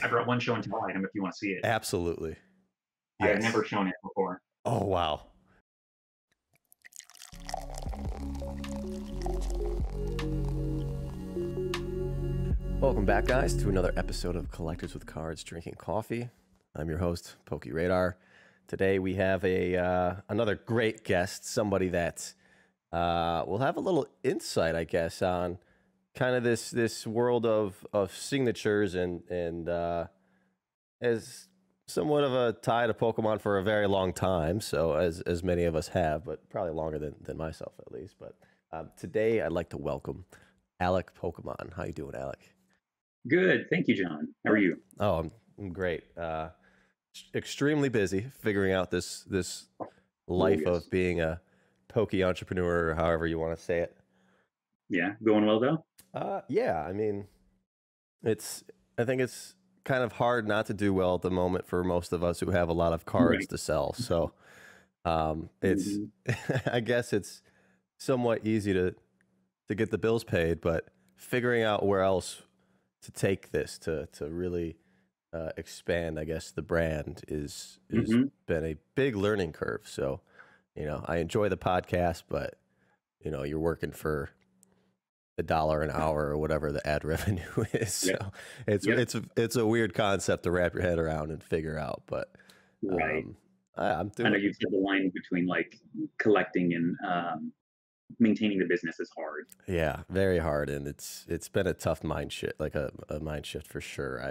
I brought one show and tell item if you want to see it. Absolutely. I have Yes. never shown it before. Oh, wow. Welcome back, guys, to another episode of Collectors with Cards Drinking Coffee. I'm your host, PokeRadar. Today we have another great guest, somebody that will have a little insight, I guess, on kind of this world of signatures and as somewhat of a tie to Pokemon for a very long time. So as many of us have, but probably longer than myself at least. But today I'd like to welcome Alecpokemon. How you doing, Alec? Good. Thank you, John. How are you? Oh, I'm great. Extremely busy figuring out this life yes. of being a Poke entrepreneur, or however you want to say it. Yeah. Going well, though? Yeah. I mean, I think it's kind of hard not to do well at the moment for most of us who have a lot of cards Right. to sell. So it's, I guess it's somewhat easy to get the bills paid, but figuring out where else to take this to really expand, I guess, the brand is been a big learning curve. So, I enjoy the podcast, but you're working for $1 an hour or whatever the ad revenue is. Yep. So it's a weird concept to wrap your head around and figure out. But Right. I'm I know doing. you've said the line between like collecting and maintaining the business is hard. Yeah, very hard, and it's been a tough mind shift, like a mind shift for sure.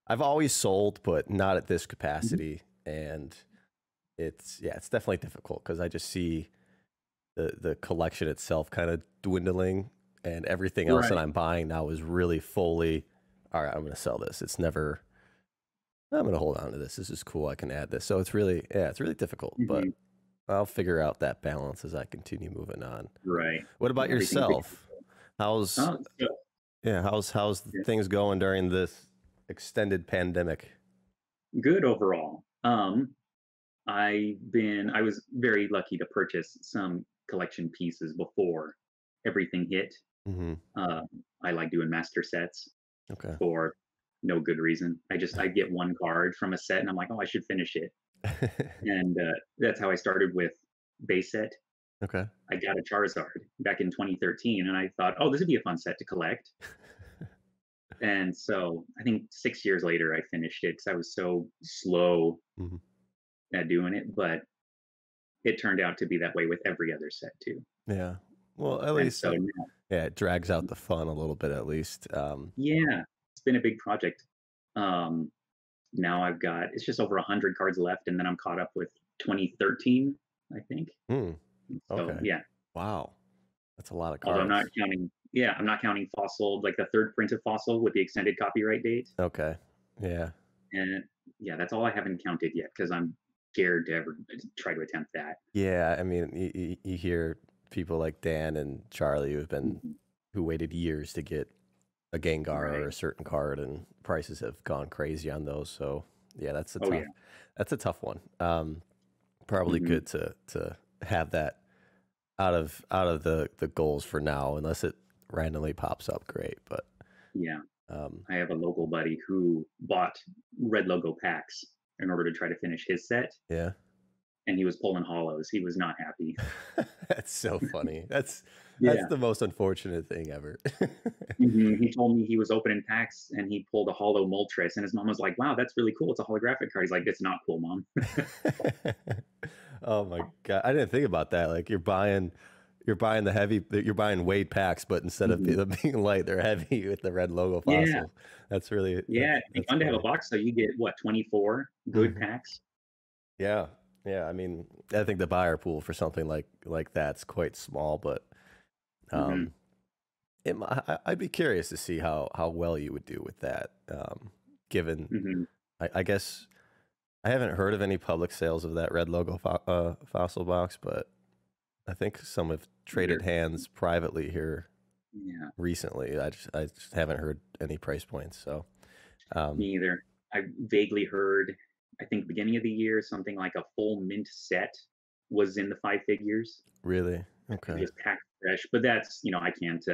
I've always sold, but not at this capacity, and it's definitely difficult because I just see the collection itself kind of dwindling, and everything else that Right. I'm buying now is really fully, all right, I'm going to sell this. It's never, I'm going to hold on to this. This is cool. I can add this. So it's really difficult, but I'll figure out that balance as I continue moving on. Right. What about yourself? How's how's Yeah. things going during this extended pandemic? Good overall. I was very lucky to purchase some collection pieces before everything hit. Mm-hmm. I like doing master sets Okay. for no good reason. I get one card from a set and I'm like, oh, I should finish it. And that's how I started with base set. Okay. I got a Charizard back in 2013, and I thought, oh, this would be a fun set to collect. And so I think 6 years later, I finished it because I was so slow Mm-hmm. at doing it. But it turned out to be that way with every other set too. Yeah. Well, at And least so now, it drags out the fun a little bit at least. yeah, it's been a big project. Um, Now it's just over 100 cards left, and then I'm caught up with 2013, I think. So Okay. yeah, Wow. That's a lot of although cards. I'm not counting Fossil, like the third printed Fossil with the extended copyright date. Okay. Yeah. And yeah, that's all I haven't counted yet because I'm scared to ever try to attempt that. Yeah. I mean, you hear people like Dan and Charlie Mhm. who waited years to get a Gengar or Right. a certain card, and prices have gone crazy on those. So yeah, Oh yeah. that's a tough one. Probably hmm good to have that out of the goals for now, unless it randomly pops up. Great, but Yeah. um, I have a local buddy who bought red logo packs in order to try to finish his set, yeah, and he was pulling hollows. He was not happy. that's so funny. That's Yeah. the most unfortunate thing ever. He told me he was opening packs and he pulled a hollow Moltres, and his mom was like, "Wow, that's really cool. It's a holographic card." He's like, "It's not cool, mom." Oh my God, I didn't think about that. Like you're buying you're buying weight packs, but instead of Mhm. them being light, they're heavy with the red logo Yeah, fossil. That's really yeah. It'd be that's fun to have a funny. box so you get what 24 good Mhm. packs. Yeah, yeah. I mean, I think the buyer pool for something like that's quite small, but hmm um, I'd be curious to see how well you would do with that. Given, hmm I guess I haven't heard of any public sales of that red logo fossil box, but I think some have traded There, hands privately here yeah, recently. I just haven't heard any price points. So, me um, either. I vaguely heard, I think beginning of the year, something like a full mint set was in the five figures. really, It okay, was packed fresh, but that's I can't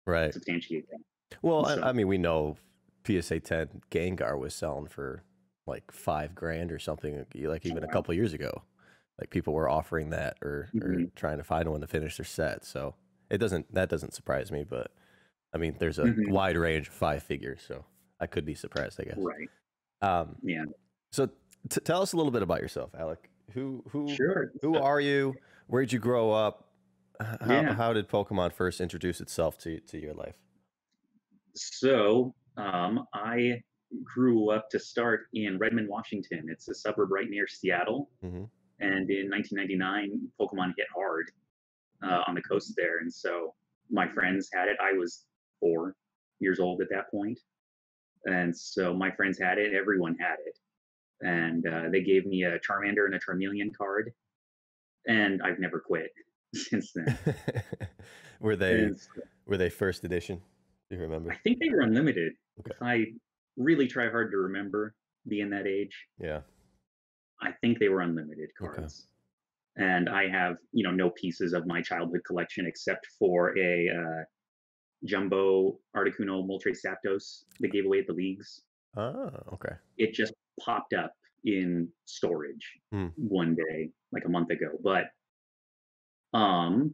right. substantiate that. Well, So I mean, we know. PSA 10 Gengar was selling for like $5,000 or something, like Oh, even a wow. couple years ago. Like people were offering that or Hmm. trying to find one to finish their set. So that doesn't surprise me, but I mean, there's a Hmm. wide range of 5 figures, so I could be surprised, I guess. Right. Um, Yeah. so tell us a little bit about yourself, Alec. Sure. Who So, are you? Where'd you grow up? yeah. How did Pokemon first introduce itself to your life? So, I grew up to start in Redmond, Washington. It's a suburb right near Seattle. Hmm. And in 1999, Pokemon hit hard on the coast there. And so my friends had it. I was 4 years old at that point. And so my friends had it. Everyone had it. And they gave me a Charmander and a Charmeleon card. And I've never quit since then. were they And so were they first edition? Do you I remember? think they were unlimited. Okay. If I really try hard to remember being that age, Yeah. I think they were unlimited Okay. cards. And I have, no pieces of my childhood collection except for a jumbo Articuno Moltres Zapdos they gave away at the leagues. Oh, okay. It just popped up in storage Hmm. one day, like a month ago. But um,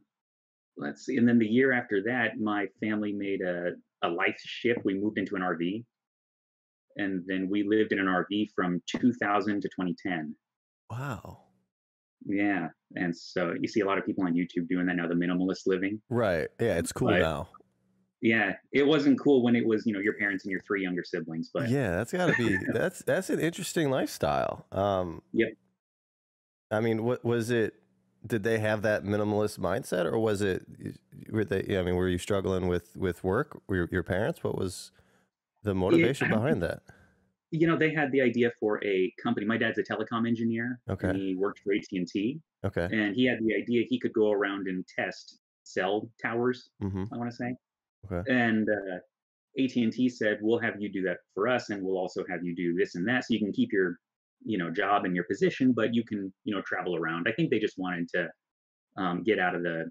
let's see. And then the year after that, my family made a life shift. We moved into an RV, and then we lived in an RV from 2000 to 2010. Wow. Yeah, and so you see a lot of people on YouTube doing that now, the minimalist living. Right. Yeah, it's cool But now. yeah, it wasn't cool when it was, your parents and your three younger siblings. But Yeah, that's got to be that's an interesting lifestyle. yep. I mean, what was it? Did they have that minimalist mindset, or was it? Were they? Yeah, I mean, were you struggling with work? Were your parents? What was the I motivation don't think, behind that? they had the idea for a company. My dad's a telecom engineer, and Okay. he worked for AT&T. Okay. And he had the idea he could go around and test cell towers, Mm-hmm. I want to say. Okay. And AT&T said, "We'll have you do that for us, and we'll also have you do this and that, so you can keep your, job and your position, but you can, travel around." I think they just wanted to get out of the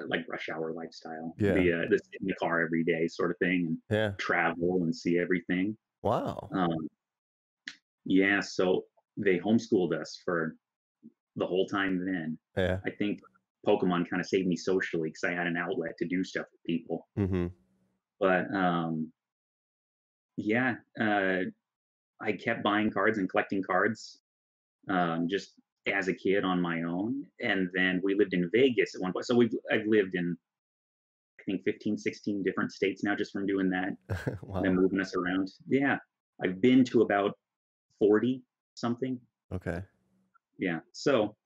like rush hour lifestyle, Yeah. the sit in the car every day sort of thing, and Yeah. travel and see everything. Wow. Um, yeah, so they homeschooled us for the whole time. Then Yeah. I think Pokemon kind of saved me socially because I had an outlet to do stuff with people. Mm-hmm. But yeah, I kept buying cards and collecting cards just as a kid on my own. And then we lived in Vegas at one point. So I've lived in, I think, 15, 16 different states now just from doing that, them Wow. moving us around. Yeah. I've been to about 40 something. Okay. Yeah. So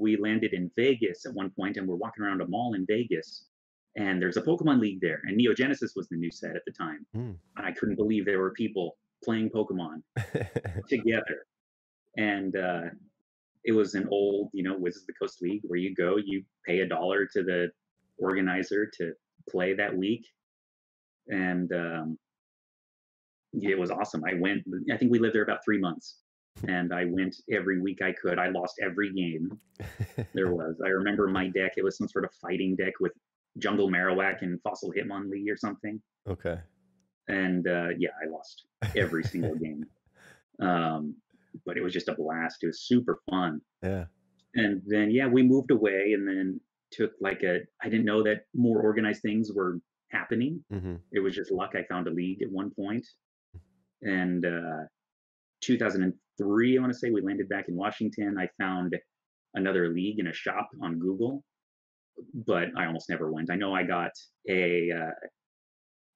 we landed in Vegas at one point and we're walking around a mall in Vegas. And there's a Pokemon League there. And Neo Genesis was the new set at the time. Mm. And I couldn't believe there were people playing Pokemon together. And it was an old, Wizards of the Coast League where you go, you pay $1 to the organizer to play that week. And it was awesome. I think we lived there about 3 months. And I went every week I could. I lost every game there was. I remember my deck, it was some sort of fighting deck with Jungle Marowak and Fossil Hitmonlee or something. Okay. And yeah, I lost every single game. Um, but it was just a blast. It was super fun. Yeah. And then yeah, we moved away and then took like I didn't know that more organized things were happening. Mm-hmm. It was just luck. I found a league at one point. And 2003, I want to say, we landed back in Washington. I found another league in a shop on Google, but I almost never went. I know I got a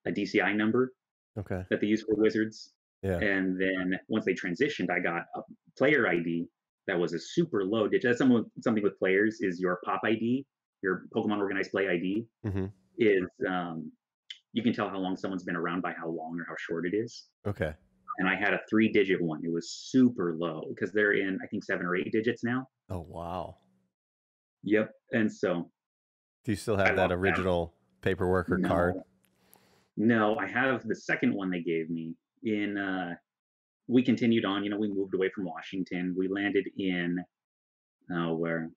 DCI number Okay. that they use for Wizards, Yeah. and then once they transitioned, I got a player ID that was a super low digit. That's something with players is your Pop ID, your Pokemon Organized Play ID Mm-hmm. is you can tell how long someone's been around by how long or how short it is. Okay. And I had a 3-digit one. It was super low because they're in I think 7 or 8 digits now. Oh, wow. Yep. And so Do you still I have that lost that. original paperwork or card? No, no, I have the second one they gave me in we continued on, we moved away from Washington. We landed in where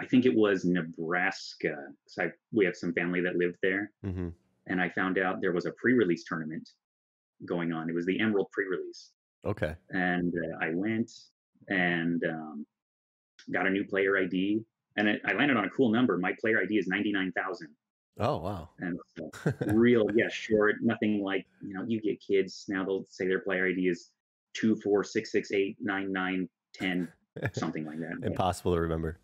I think it was Nebraska. So we have some family that lived there. Mm-hmm. and I found out there was a pre-release tournament going on. It was the Emerald pre-release, Okay. and I went and got a new player ID, and I landed on a cool number. My player ID is 99,000. Oh, wow. And so real, yeah, short, nothing like, you get kids now, they'll say their player ID is 246689910, something like that. Impossible to remember.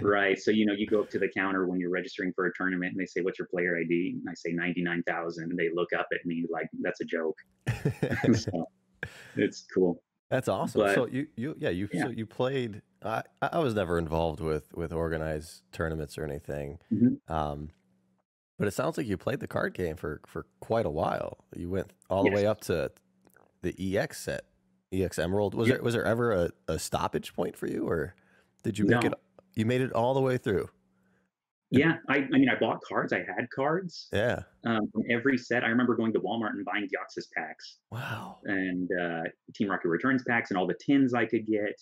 Right. So, you go up to the counter when you're registering for a tournament and they say, what's your player ID? And I say 99,000. And they look up at me like, that's a joke. So it's cool. That's awesome. But, So so you played. I was never involved with organized tournaments or anything. Mhm. But it sounds like you played the card game for quite a while. You went all the Yes. way up to the EX set, EX Emerald. Was Yep. there ever a stoppage point for you, or did you make it? No. You made it all the way through. Yeah. I mean, I bought cards. I had cards Yeah. from every set. I remember going to Walmart and buying Deoxys packs Wow. and Team Rocket Returns packs and all the tins I could get.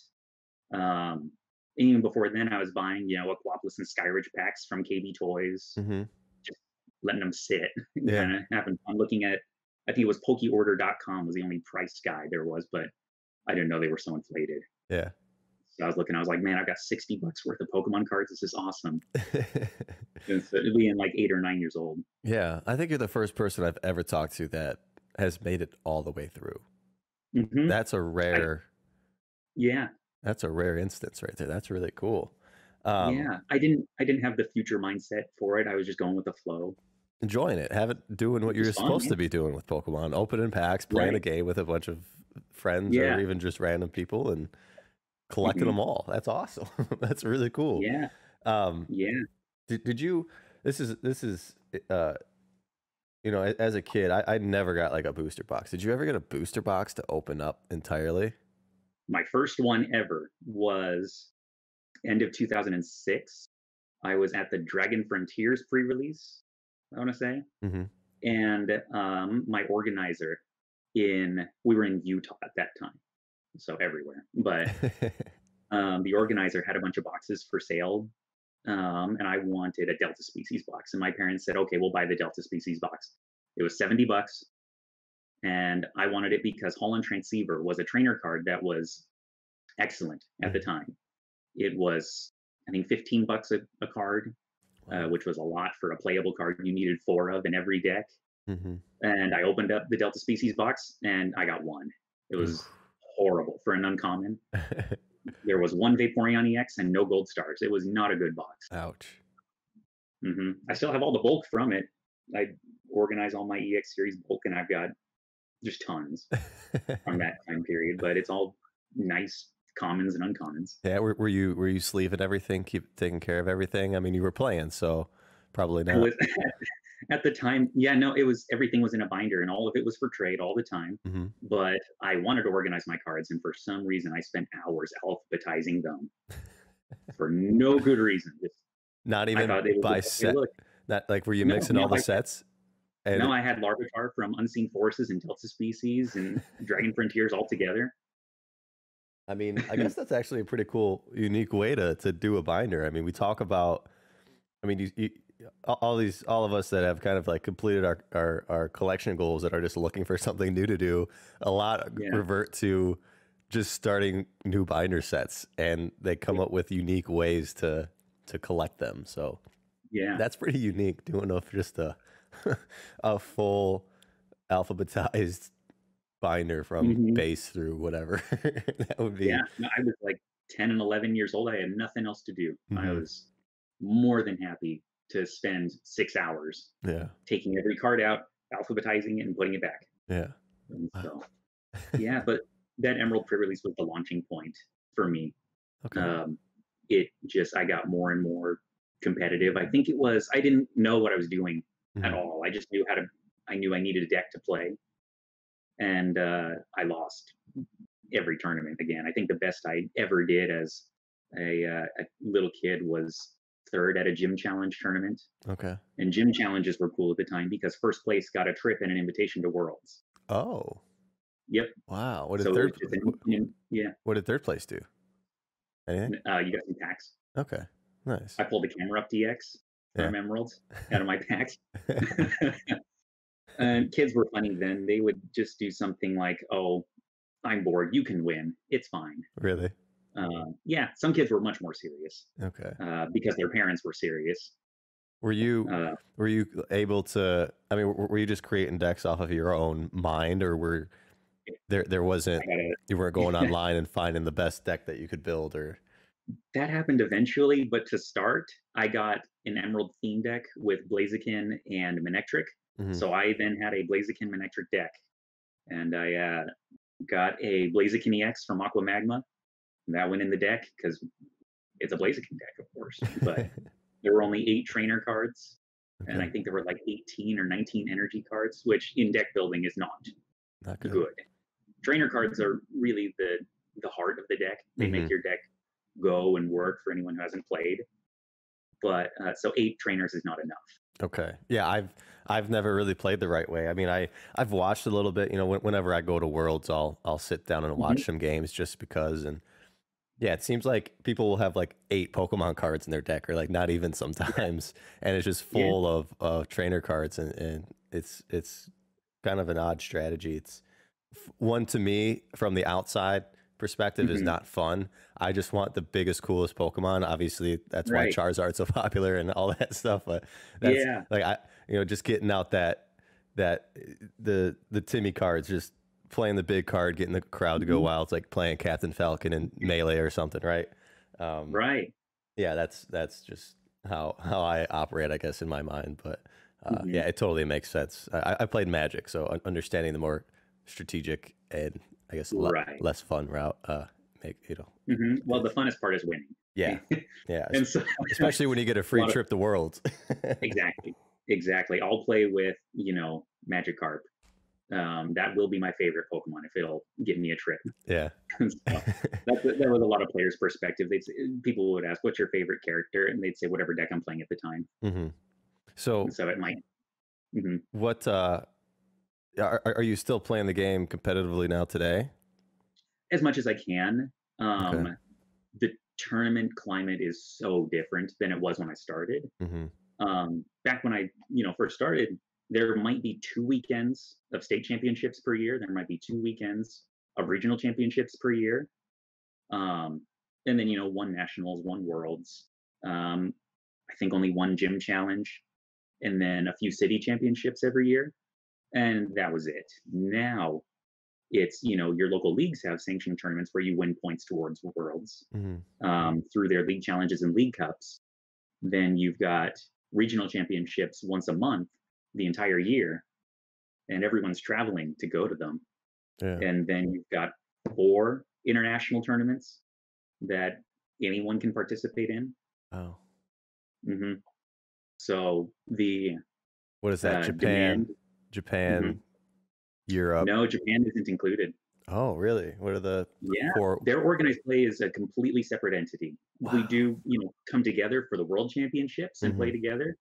Even before then, I was buying, Aquapolis and Skyridge packs from KB Toys, Mm-hmm. just letting them sit, Yeah. kind of having fun looking at. I think it was PokeOrder.com was the only price guide there was, but I didn't know they were so inflated. Yeah. So I was looking, I was like, man, I've got $60 worth of Pokemon cards. This is awesome. And so being like 8 or 9 years old. Yeah. I think you're the first person I've ever talked to that has made it all the way through. Hmm. That's a rare. Yeah. That's a rare instance right there. That's really cool. Yeah. I didn't have the future mindset for it. I was just going with the flow. Enjoying it, doing what you're It's fun, supposed man. to be doing with Pokemon, opening packs, playing a Right. game with a bunch of friends Yeah. or even just random people and collecting Mhm. them all. That's awesome. That's really cool. Yeah. Um, Yeah. did you? This is as a kid, I never got like a booster box. Did you ever get a booster box to open up entirely? My first one ever was end of 2006. I was at the Dragon Frontiers pre-release, I want to say, Mm-hmm. and my organizer we were in Utah at that time, so everywhere. But the organizer had a bunch of boxes for sale, and I wanted a Delta Species box, and my parents said, "Okay, we'll buy the Delta Species box." It was $70, and I wanted it because Holland Transceiver was a trainer card that was excellent at the time. It was, I think, $15 a card, Wow. which was a lot for a playable card you needed 4 of in every deck. Mm-hmm. And I opened up the Delta Species box and I got one. It was horrible for an uncommon. There was one Vaporeon EX and no gold stars. It was not a good box. Ouch. I still have all the bulk from it. I organize all my EX series bulk and I've got just tons from that time period, but it's all nice commons and uncommons. Yeah, were you sleeving everything, keep taking care of everything? I mean, you were playing, so probably not. At the time, yeah, no, everything was in a binder and all of it was for trade all the time. Mm-hmm. But I wanted to organize my cards, and for some reason, I spent hours alphabetizing them for no good reason. Just, Not I even thought they would by just, "Hey, set. look." Not like were you No, mixing all the sets? And no, I had Larvitar from Unseen Forces and Delta Species and Dragon Frontiers all together. I mean, I guess that's actually a pretty cool, unique way to do a binder. I mean, we talk about, I mean, all of us that have kind of like completed our collection goals that are just looking for something new to do, a lot revert to just starting new binder sets, and they come up with unique ways to collect them. So Yeah, that's pretty unique, doing just a a full alphabetized binder from base through whatever. That would be. yeah. No, I was like 10 and 11 years old. I had nothing else to do. I was more than happy to spend 6 hours taking every card out, alphabetizing it, and putting it back. Yeah. And so, yeah, but that Emerald pre-release was the launching point for me. Okay. I got more and more competitive. I think I didn't know what I was doing at all. I just I knew I needed a deck to play. And I lost every tournament again. I think the best I ever did as a little kid was third at a gym challenge tournament. Okay. And gym challenges were cool at the time because first place got a trip and an invitation to Worlds. Oh. Yep. Wow. What did third place do? Anything? You got some packs. Okay. Nice. I pulled the camera up DX Yeah. from Emeralds out of my pack. And kids were funny then. They would just do something like, "Oh, I'm bored. You can win. It's fine." Really? Yeah, some kids were much more serious Okay. because their parents were serious. Were you Uh, were you able to? I mean, were you just creating decks off of your own mind, or were there wasn't I gotta, you weren't going online and finding the best deck that you could build, or that happened eventually, but to start, I got an Emerald theme deck with Blaziken and Manectric. Mhm. So I then had a Blaziken Manectric deck, and I got a Blaziken EX from Aqua Magma. That went in the deck because it's a Blaziken deck, of course. But there were only 8 trainer cards, and I Okay. think there were like 18 or 19 energy cards, which in deck building is not Not good. good. Trainer cards are really the heart of the deck. They make Mhm. your deck go and work for anyone who hasn't played. But so 8 trainers is not enough. Okay. Yeah, I've never really played the right way. I mean, I've watched a little bit. You know, whenever I go to Worlds, I'll sit down and watch some games just because. And yeah, it seems like people will have like 8 Pokemon cards in their deck, or like not even sometimes, and it's just Yeah. full of trainer cards, and it's kind of an odd strategy. It's one to me from the outside perspective is Mhm. not fun. I just want the biggest, coolest Pokemon. Obviously, that's why Right. Charizard's so popular and all that stuff. But that's Yeah. like just getting out that the Timmy cards, just playing the big card, getting the crowd to go Mhm. wild. It's like playing Captain Falcon in Melee or something, right? Um, Right. yeah, that's just how I operate, I guess, in my mind. But yeah, Mhm. it totally makes sense. I played Magic, so understanding the more strategic and I guess Right. less fun route, make Well, the funnest part is winning. yeah, yeah, And so especially when you get a a free lot of trip to Worlds. exactly. Exactly. I'll play with, Magikarp. That will be my favorite Pokemon if it'll give me a trip. Yeah. And so that was a lot of players' perspective. People would ask, "What's your favorite character?" And they'd say, "Whatever deck I'm playing at the time." hmm And So so it might. Mhm. what are you still playing the game competitively now today? As much as I can. Okay. The tournament climate is so different than it was when I started. hmm Back when I, first started, there might be 2 weekends of state championships per year. There might be 2 weekends of regional championships per year. Um, and then, one nationals, one worlds. I think only one gym challenge, and then a few city championships every year. And that was it. Now it's, your local leagues have sanctioned tournaments where you win points towards worlds hmm through their league challenges and league cups. Then you've got regional championships once a month the entire year, and everyone's traveling to go to them. Yeah. And then you've got 4 international tournaments that anyone can participate in. Oh, hmm So the what is that? demand. Japan, Mhm. Europe. No, Japan isn't included. Oh, really? What are the Yeah, 4? their organized play is a completely separate entity. We Wow. do, come together for the world championships and hmm play together,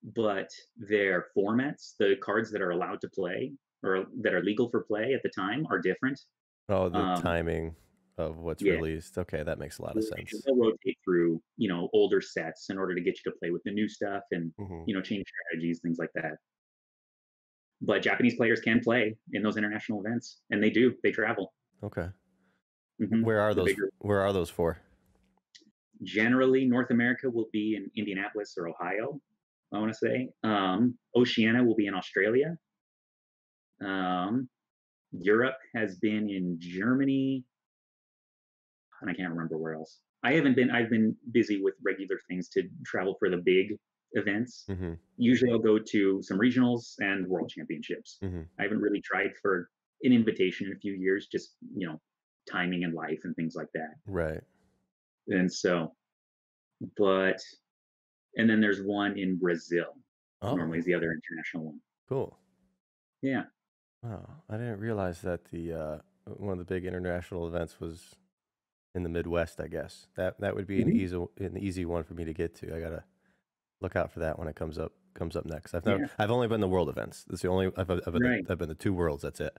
but their formats, the cards that are allowed to play or that are legal for play at the time are different. Oh, the Um, timing of what's yeah, released. Okay, that makes a lot of sense. they'll rotate through, older sets in order to get you to play with the new stuff and, hmm change strategies, things like that. But Japanese players can play in those international events, and they do. They travel. Okay. hmm Where are The those? bigger, Where are those for? generally, North America will be in Indianapolis or Ohio. I want to say Oceania will be in Australia. Um, Europe has been in Germany, and I can't remember where else. I haven't been. I've been busy with regular things to travel for the big events. hmm Usually, I'll go to some regionals and world championships. hmm I haven't really tried for an invitation in a few years, just timing in life and things like that. Right. And so, but and then there's one in Brazil. Normally, Oh, is the other international one. cool. Yeah. Wow, I didn't realize that the one of the big international events was in the Midwest. I guess that would be hmm an easy one for me to get to. I gotta look out for that when it comes up next. Yeah. I've only been to world events. That's the only Right. I've been to 2 worlds. That's it.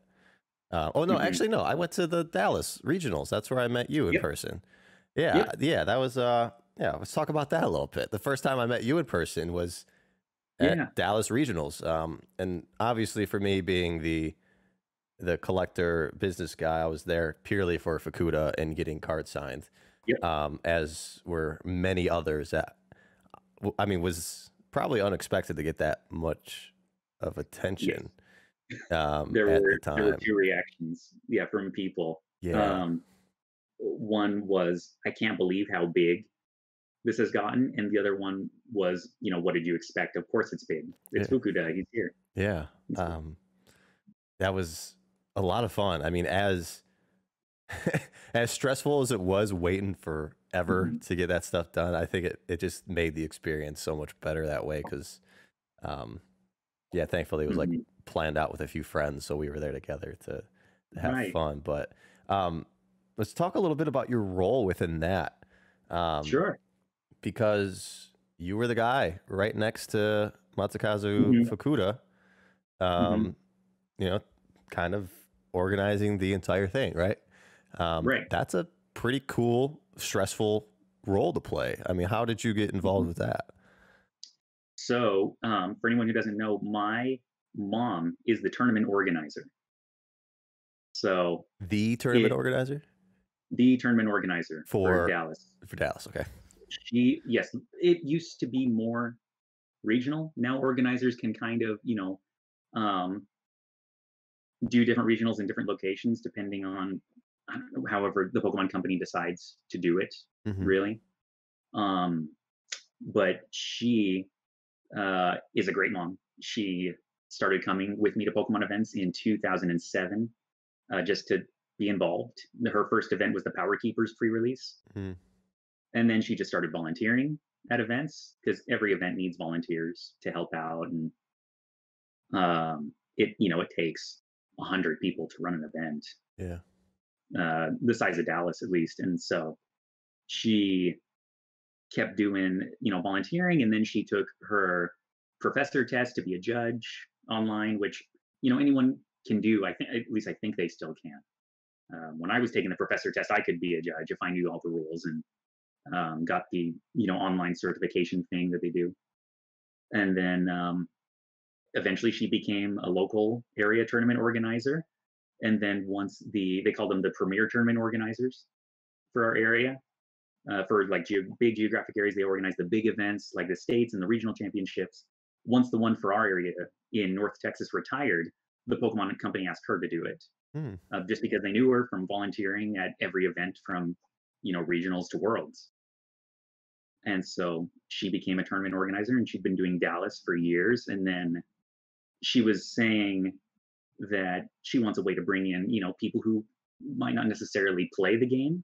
Oh no, hmm actually no. I went to the Dallas regionals. That's where I met you in Yep. person. Yeah, Yep. yeah. That was Yeah, let's talk about that a little bit. The first time I met you in person was Yeah. at Dallas Regionals. And obviously for me being the collector business guy, I was there purely for Fukuda and getting cards signed. Yep. As were many others that, I mean, was probably unexpected to get that much of attention. Yes. At There the were time. two reactions, yeah, from people. Yeah. One was, I can't believe how big this has gotten, and the other one was, what did you expect? Of course it's big. It's Yeah. Fukuda. He's here. Yeah. That was a lot of fun. I mean, as as stressful as it was waiting forever to get that stuff done, I think it just made the experience so much better that way. Cause, yeah, thankfully it was like planned out with a few friends. So we were there together to have Right. fun. But, let's talk a little bit about your role within that. Sure. Because you were the guy right next to Matsukazu Fukuda, you know, kind of organizing the entire thing, right? Right. That's a pretty cool, stressful role to play. I mean, how did you get involved with that? So, for anyone who doesn't know, my mom is the tournament organizer. So, The tournament organizer the tournament organizer for Dallas. For Dallas, okay. Yes, it used to be more regional. Now organizers can kind of, um, do different regionals in different locations depending on, I don't know, however the Pokemon company decides to do it, really. But she is a great mom. She started coming with me to Pokemon events in 2007, just to be involved. Her first event was the Power Keepers pre-release, and then she just started volunteering at events because every event needs volunteers to help out, and it takes 100 people to run an event. Yeah. The size of Dallas, at least, and so she kept doing volunteering, and then she took her professor test to be a judge online, which anyone can do. I think, at least I think they still can. When I was taking the professor test, I could be a judge if I knew all the rules and got the online certification thing that they do. And then eventually she became a local area tournament organizer. And then once they called them the premier tournament organizers for our area. For like big geographic areas, they organize the big events like the states and the regional championships. Once the one for our area in North Texas retired, the Pokemon company asked her to do it, just because they knew her from volunteering at every event from regionals to worlds. And so she became a tournament organizer, and she'd been doing Dallas for years. And then she was saying that she wants a way to bring in people who might not necessarily play the game.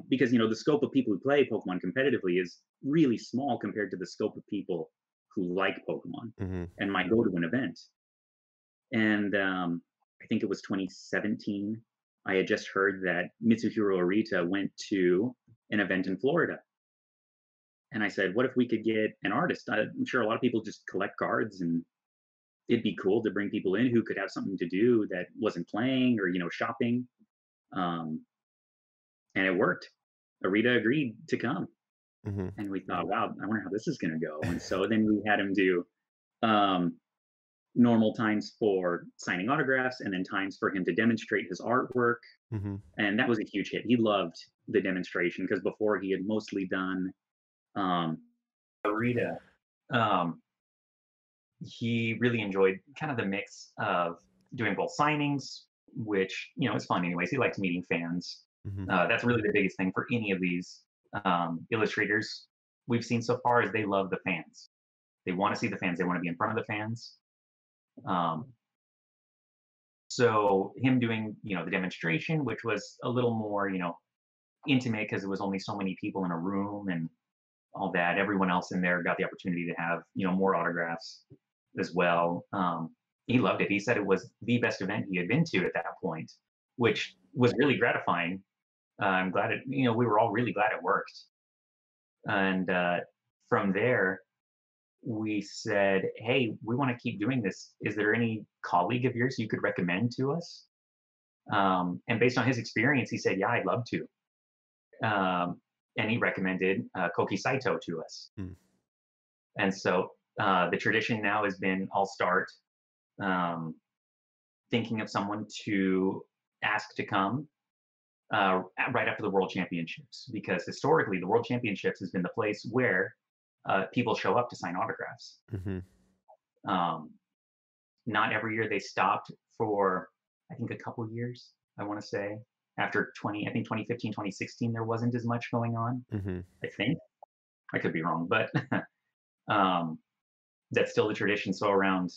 Because the scope of people who play Pokemon competitively is really small compared to the scope of people who like Pokemon and might go to an event. And I think it was 2017. I had just heard that Mitsuhiro Arita went to an event in Florida, and I said, "What if we could get an artist? I'm sure a lot of people just collect cards, and it'd be cool to bring people in who could have something to do that wasn't playing or shopping." And it worked. Arita agreed to come. And we thought, wow, I wonder how this is going to go. And so then we had him do normal times for signing autographs, and then times for him to demonstrate his artwork. And that was a huge hit. He loved the demonstration because before he had mostly done Arita. He really enjoyed kind of the mix of doing both signings, which is fun anyways. He likes meeting fans. That's really the biggest thing for any of these illustrators we've seen so far is they love the fans. They want to see the fans. They want to be in front of the fans. So him doing, the demonstration, which was a little more, intimate because it was only so many people in a room and all that. Everyone else in there got the opportunity to have, more autographs as well. He loved it. He said it was the best event he had been to at that point, which was really gratifying. I'm glad we were all really glad it worked. And from there, we said, hey, we want to keep doing this. Is there any colleague of yours you could recommend to us? And based on his experience, he said, yeah, I'd love to. and he recommended Koki Saito to us. Hmm. And so the tradition now has been I'll start um, thinking of someone to ask to come right after the World Championships, because historically the World Championships has been the place where people show up to sign autographs. Mm-hmm. Um, not every year. They stopped for, I think, a couple years, I want to say. After 2015, 2016, there wasn't as much going on. Mm-hmm. I think. I could be wrong, but um, that's still the tradition. So around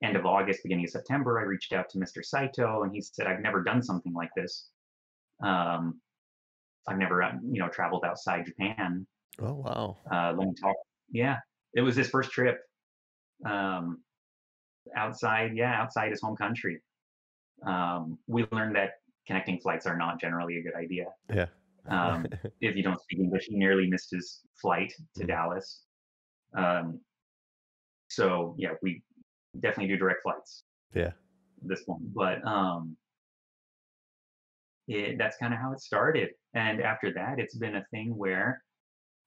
end of August, beginning of September, I reached out to Mr. Saito, and he said, I've never done something like this. I've never, traveled outside Japan. Oh, wow. Let me talk. Yeah, it was his first trip outside his home country. We learned that connecting flights are not generally a good idea. Yeah. If you don't speak English, he nearly missed his flight to Dallas. So yeah, we definitely do direct flights. Yeah. At this point, but that's kind of how it started. And after that, it's been a thing where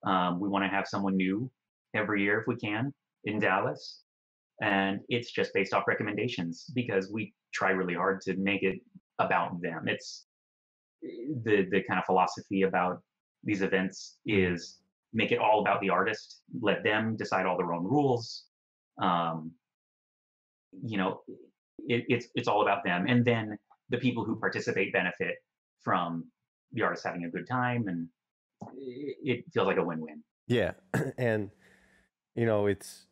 we want to have someone new every year if we can in Dallas. And it's just based off recommendations because we try really hard to make it about them. It's the kind of philosophy about these events is make it all about the artist, let them decide all their own rules. It's all about them. And then the people who participate benefit from the artist having a good time, and it feels like a win-win. Yeah. And it's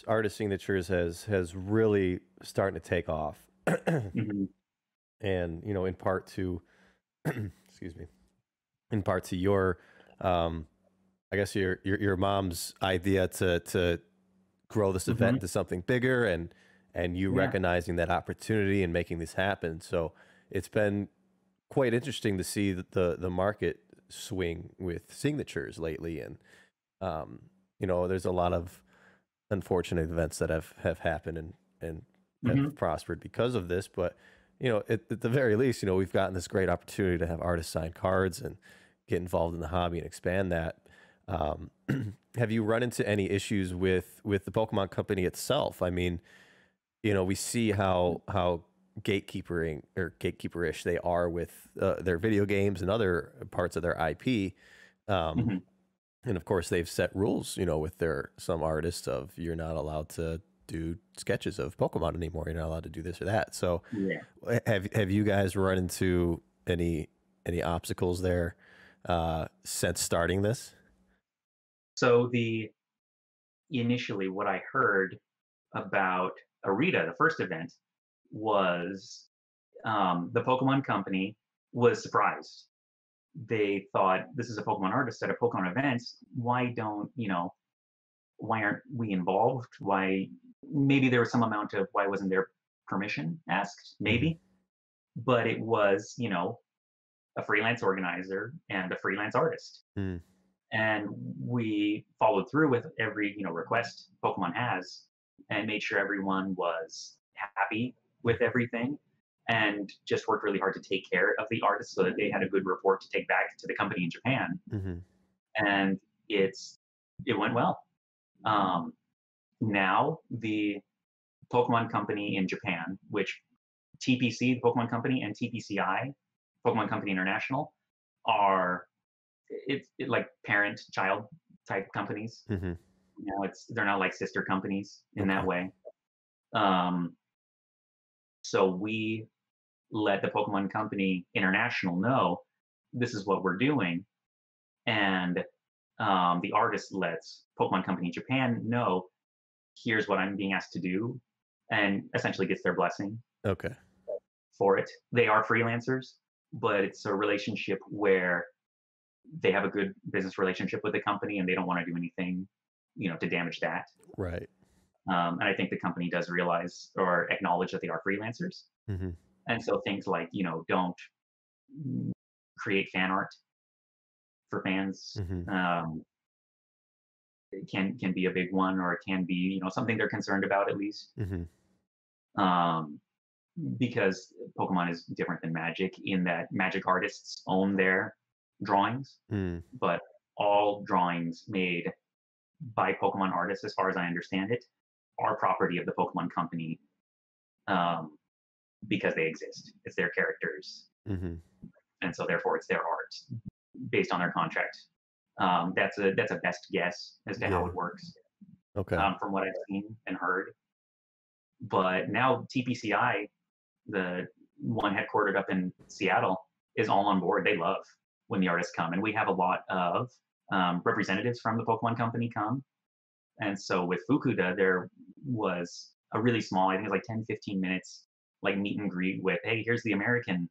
artist signatures has really starting to take off. Mm-hmm. And in part to excuse me, in part to your I guess your mom's idea to grow this event into something bigger, and you recognizing that opportunity and making this happen. So it's been quite interesting to see the market swing with signatures lately. And there's a lot of unfortunate events that have happened and have prospered because of this. But at the very least, we've gotten this great opportunity to have artists sign cards and get involved in the hobby and expand that. Have you run into any issues with the Pokemon company itself? I mean, we see how gatekeeperish they are with their video games and other parts of their IP. And of course, they've set rules, with some artists of you're not allowed to do sketches of Pokemon anymore. You're not allowed to do this or that. So, have you guys run into any obstacles there since starting this? So initially, what I heard about Arita, the first event, was the Pokemon company was surprised. They thought, this is a Pokemon artist at a Pokemon event. Why aren't we involved? Maybe there was some amount of why wasn't there permission asked, maybe. But it was, a freelance organizer and a freelance artist. And we followed through with every, request Pokemon has and made sure everyone was happy with everything and just worked really hard to take care of the artists so that they had a good report to take back to the company in Japan. And it went well. Now the Pokemon company in Japan, which TPC, the Pokemon company, and TPCI, Pokemon Company International, are it's like parent-child type companies. They're not like sister companies in that way. So we let the Pokemon Company International know this is what we're doing, and the artist lets Pokemon Company Japan know here's what I'm being asked to do, and essentially gets their blessing. For it. They are freelancers, but it's a relationship where they have a good business relationship with the company and they don't want to do anything, to damage that. Right. And I think the company does realize or acknowledge that they are freelancers. And so things like, don't create fan art for fans. It can be a big one, or it can be, something they're concerned about at least. Because Pokemon is different than Magic in that Magic artists own their, drawings, Mm. but all drawings made by Pokemon artists, as far as I understand it, are property of the Pokemon Company, um, because they exist. It's their characters, Mm-hmm. and so therefore it's their art based on their contract. That's a best guess as to how Yeah. it works, Okay. from what I've seen and heard. But now TPCI, the one headquartered up in Seattle, is all on board. They love when the artists come, and we have a lot of representatives from the Pokemon Company come. And so with Fukuda, there was a really small, I think it was like 10, 15 minutes, like meet and greet with, hey, here's the American,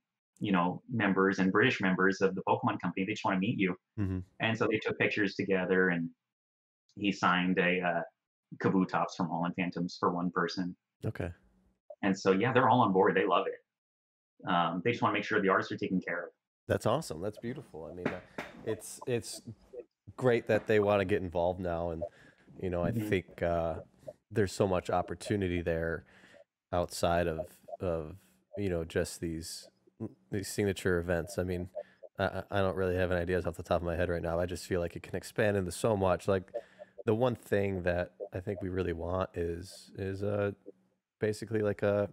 members and British members of the Pokemon Company. They just want to meet you. Mm-hmm. And so they took pictures together, and he signed a Kabutops from Holland Phantoms for one person. Okay. And so, yeah, they're all on board. They love it. They just want to make sure the artists are taken care of. That's awesome. That's beautiful. I mean, it's great that they want to get involved now, and I Mhm. think there's so much opportunity there outside of just these signature events. I mean, I don't really have any ideas off the top of my head right now. I just feel like it can expand into so much. Like the one thing that I think we really want is basically like a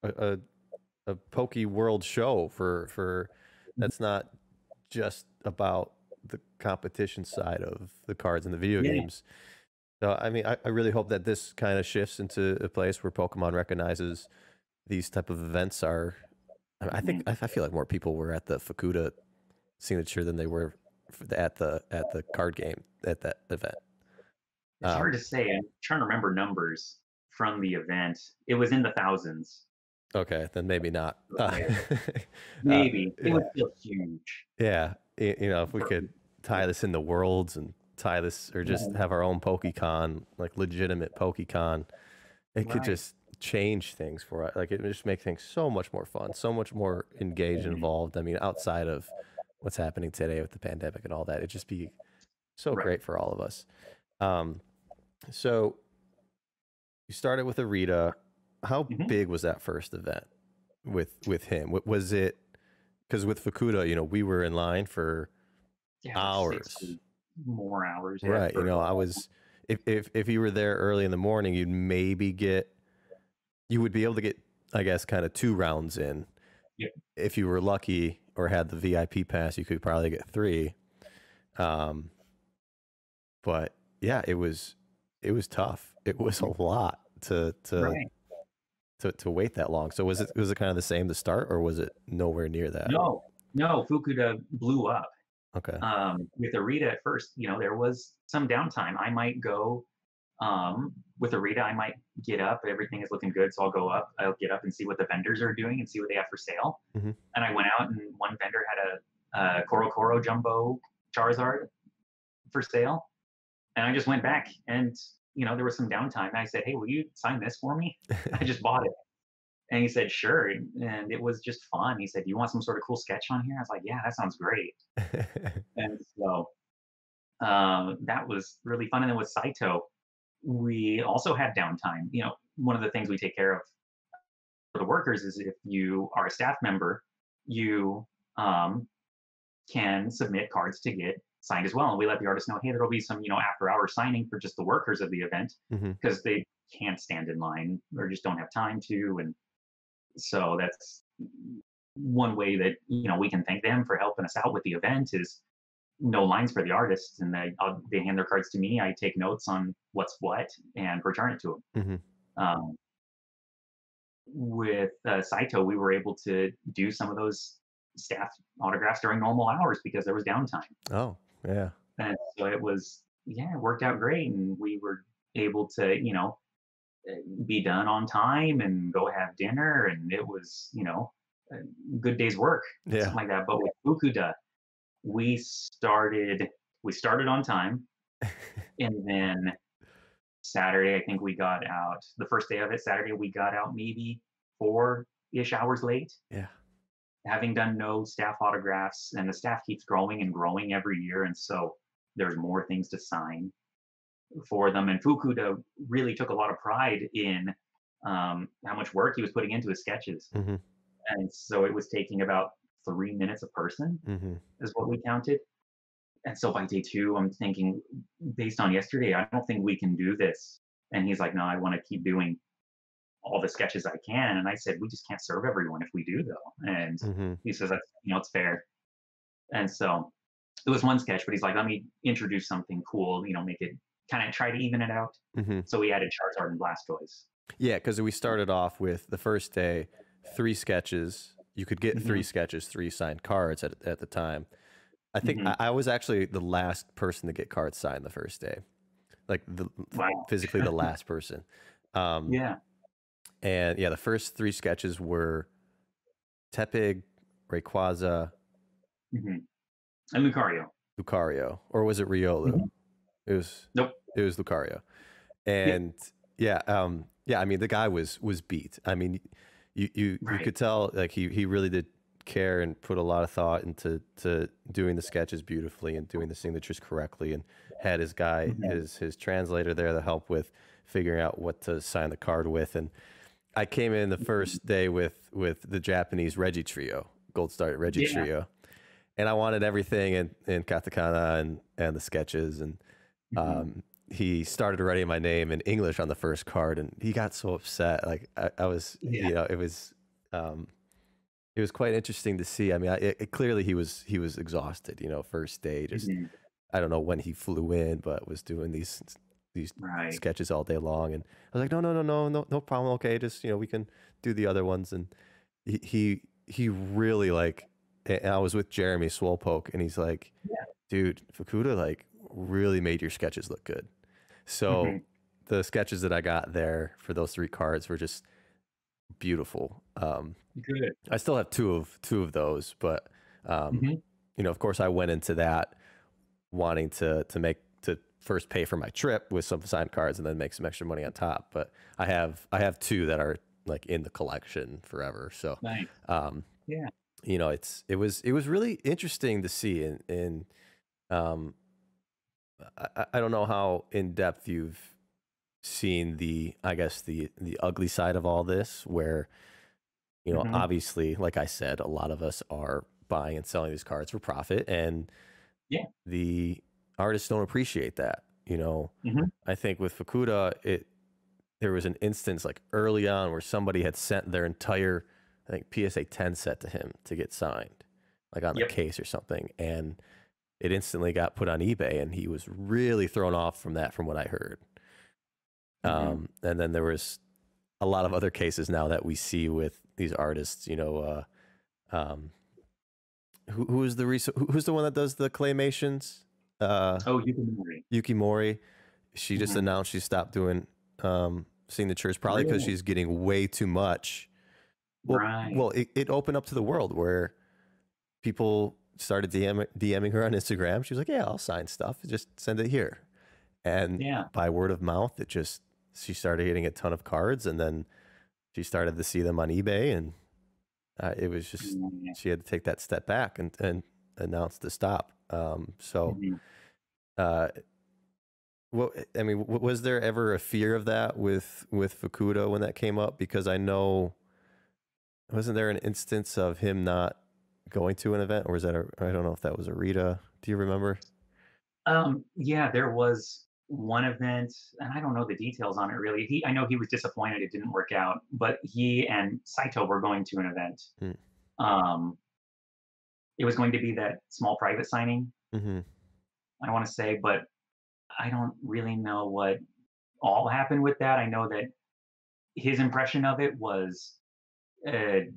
a Poke World show for that's not just about the competition side of the cards and the video Yeah. games. So I mean, I really hope that this kind of shifts into a place where Pokemon recognizes these type of events are. I think Mhm. I feel like more people were at the Fukuda signature than they were at the card game at that event. It's hard to Um, say. I'm trying to remember numbers from the event. It was in the thousands. okay, then maybe not. Maybe. It Yeah, was still huge. yeah. If we could tie this into worlds and tie this, or just Mhm. have our own PokeCon, like legitimate PokeCon, it could Right. just change things for us. Like it would just make things so much more fun, so much more engaged and Mhm. involved. I mean, outside of what's happening today with the pandemic and all that, it'd just be so Right. great for all of us. Um, so you started with Arita. How Mhm. big was that first event with him? Was it because with Fukuda, we were in line for Yeah, like hours. 60 more hours. Yeah, Right. for I was if you were there early in the morning, you would be able to get, I guess, kind of 2 rounds in. yeah. If you were lucky or had the VIP pass, you could probably get 3. Um, but yeah, it was tough. It was a lot Right. to wait that long. So was it kind of the same to start, or was it nowhere near that? No, no, Fukuda blew up. Okay. With Arita at first, there was some downtime. I might go with Arita, I might get up. Everything is looking good, so I'll go up. I'll get up and see what the vendors are doing and see what they have for sale. Hmm. And I went out, and one vendor had a Koro Koro Jumbo Charizard for sale. And I just went back, and there was some downtime. And I said, "Hey, will you sign this for me?" I just bought it. And he said, "Sure." And it was just fun. He said, "Do you want some sort of cool sketch on here?" I was like, "Yeah, that sounds great." And so that was really fun. And then with Saito, we also had downtime. One of the things we take care of for the workers is if you are a staff member, you um, can submit cards to get signed as well. And we let the artists know, hey, there'll be some, after hour signing for just the workers of the event Hmm. because they can't stand in line or just don't have time to. And so that's one way that, we can thank them for helping us out with the event is no lines for the artists. And they hand their cards to me. I take notes on what's what and return it to Hmm. them. With Saito, we were able to do some of those staff autographs during normal hours because there was downtime. Oh, yeah. And so it worked out great. And we were able to, be done on time and go have dinner. And it was, a good day's work, Yeah. something like that. But with Fukuda, we started, we started on time. And then Saturday, I think we got out the first day of it. Saturday, we got out maybe 4-ish hours late, Yeah. having done no staff autographs, and the staff keeps growing and growing every year. And so there's more things to sign for them. And Fukuda really took a lot of pride in how much work he was putting into his sketches. Hmm. And so it was taking about 3 minutes a person Mm-hmm. is what we counted. And so by day 2, I'm thinking, based on yesterday, I don't think we can do this. And he's like, no, I want to keep doing all the sketches I can. And I said, we just can't serve everyone if we do, though. And Mm-hmm. he says, that's, it's fair. And so it was one sketch, but he's like, let me introduce something cool, make it kind of try to even it out. Mm-hmm. So we added Charizard and Blastoise. Yeah, because we started off with the first day, 3 sketches. You could get 3 sketches, 3 signed cards at the time. I think I was actually the last person to get cards signed the first day, like physically the last person. Yeah. And yeah, the first 3 sketches were Tepig, Rayquaza, And Lucario. Or was it Riolu? It was Lucario. And yeah, I mean, the guy was beat. I mean, you could tell like he really did care and put a lot of thought into doing the sketches beautifully and doing the signatures correctly, and had his guy his translator there to help with figuring out what to sign the card with. And I came in the first day with the Japanese Reggie trio, Gold Star Reggie trio, and I wanted everything in katakana and the sketches, and he started writing my name in English on the first card, and he got so upset. Like I was, it was quite interesting to see. I mean, clearly he was exhausted. First day, just I don't know when he flew in, but was doing these sketches all day long. And I was like, no problem. Okay, just we can do the other ones. And he really like. And I was with Jeremy Swolepoke, and he's like, dude, Fukuda like really made your sketches look good. So the sketches that I got there for those 3 cards were just beautiful. Good. I still have two of those, but of course I went into that wanting to first pay for my trip with some signed cards and then make some extra money on top. But I have 2 that are like in the collection forever. So nice. It was really interesting to see, and I don't know how in depth you've seen the ugly side of all this, where obviously, like I said, a lot of us are buying and selling these cards for profit, and the artists don't appreciate that. I think with Fukuda, there was an instance like early on where somebody had sent their entire, I think, PSA 10 set to him to get signed, like on the case or something, and it instantly got put on eBay, and he was really thrown off from that, from what I heard. And then there was a lot of other cases now that we see with these artists. Who's the one that does the claymations? Yuki Mori. She just announced she stopped doing signatures, probably because she's getting way too much. Well, it opened up to the world where people started DMing her on Instagram. She was like, yeah, I'll sign stuff. Just send it here. And by word of mouth, she started getting a ton of cards, and then she started to see them on eBay, and it was just, she had to take that step back and announce to stop. Was there ever a fear of that with Fukuda when that came up? Because I know, wasn't there an instance of him not going to an event, or was that I don't know if that was a Rita. Do you remember? There was one event, and I don't know the details on it really. I know he was disappointed it didn't work out, but he and Saito were going to an event. It was going to be that small private signing, I want to say, but I don't really know what all happened with that. I know that his impression of it was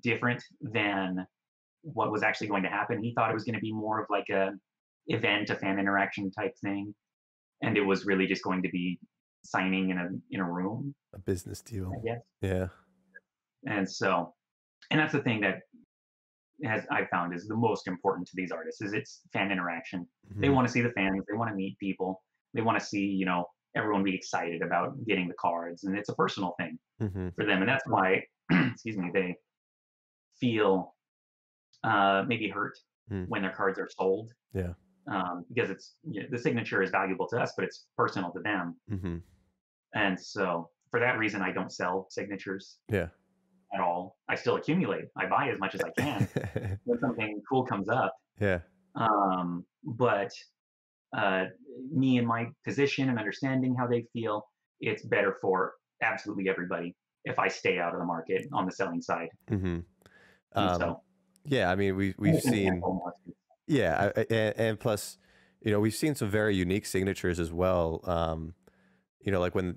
different than what was actually going to happen. He thought it was going to be more of like a fan interaction type thing, and it was really just going to be signing in a room, a business deal, I guess. Yeah. And that's the thing that I found is the most important to these artists, is it's fan interaction. They want to see the fans, they want to meet people, they want to see everyone be excited about getting the cards, and it's a personal thing for them, and that's why excuse me, they feel maybe hurt when their cards are sold. Because it's the signature is valuable to us, but it's personal to them. And so for that reason, I don't sell signatures. at all. I still accumulate. I buy as much as I can when something cool comes up. Yeah. But uh, me and my position and understanding how they feel, it's better for absolutely everybody if I stay out of the market on the selling side. Mm-hmm. And so, Yeah, I mean, we've seen, yeah, and plus, we've seen some very unique signatures as well. Like when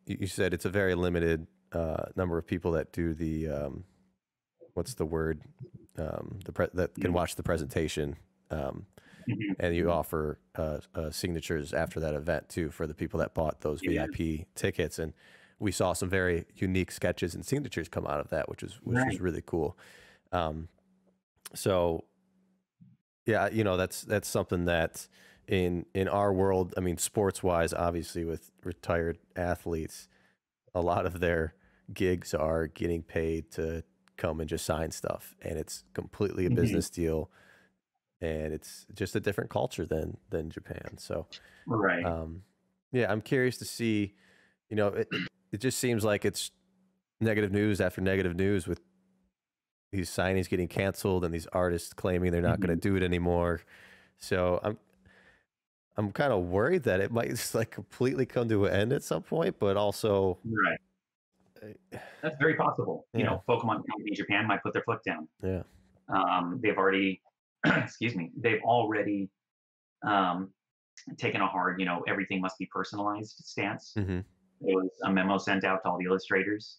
you said it's a very limited number of people that do the what's the word, that can watch the presentation, and you offer signatures after that event too for the people that bought those VIP tickets. And we saw some very unique sketches and signatures come out of that, which was really cool. So yeah, that's something that in our world, I mean, sports wise, obviously with retired athletes, a lot of their gigs are getting paid to come and just sign stuff, and it's completely a business deal, and it's just a different culture than Japan. So yeah, I'm curious to see, it just seems like it's negative news after negative news with these signings getting canceled and these artists claiming they're not going to do it anymore. So I'm kind of worried that it might just like completely come to an end at some point, but also that's very possible. Pokemon Company Japan might put their foot down. Yeah. They've already, excuse me, they've already taken a hard, everything must be personalized stance. There was a memo sent out to all the illustrators.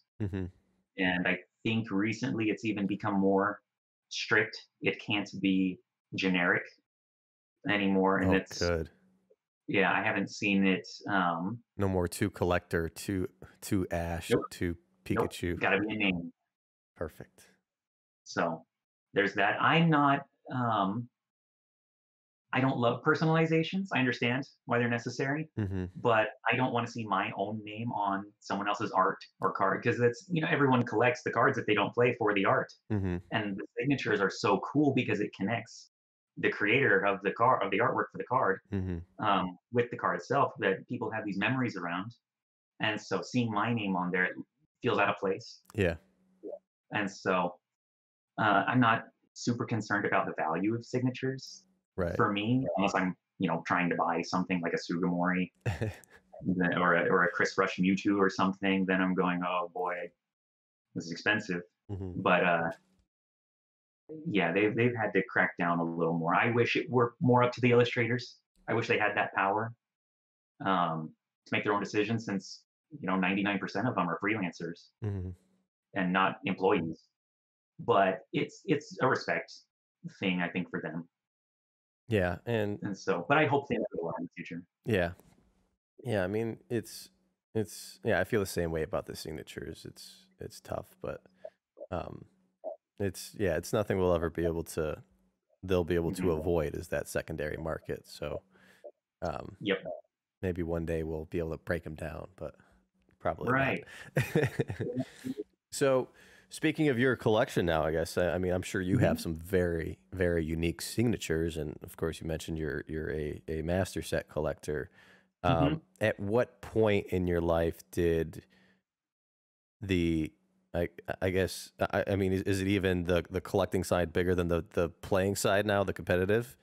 And I think recently it's even become more strict. It can't be generic anymore. And it's good. Yeah, I haven't seen it. No more to collector, to Ash, to Pikachu. Gotta be a name. Perfect. So there's that. I'm not, I don't love personalizations. I understand why they're necessary, but I don't want to see my own name on someone else's art or card, because it's, everyone collects the cards that they don't play for the art. And the signatures are so cool because it connects the creator of the card, of the artwork for the card, with the card itself, that people have these memories around. And so seeing my name on there, it feels out of place. Yeah. And so I'm not super concerned about the value of signatures. For me, unless I'm, trying to buy something like a Sugimori or a Chris Rush Mewtwo or something, then I'm going, oh boy, this is expensive. But yeah, they've had to crack down a little more. I wish it were more up to the illustrators. I wish they had that power to make their own decisions, since 99% of them are freelancers and not employees. But it's a respect thing, I think, for them. Yeah, and so, but I hope things go well in the future. Yeah. I mean, it's yeah. I feel the same way about the signatures. It's tough, but it's nothing we'll ever be able to. They'll be able to avoid is that secondary market. So, maybe one day we'll be able to break them down, but probably not. So, speaking of your collection now, I guess, I mean, I'm sure you have some very, very unique signatures. And of course, you mentioned you're a master set collector. At what point in your life did I guess, I mean, is it even the collecting side bigger than the playing side now, the competitive?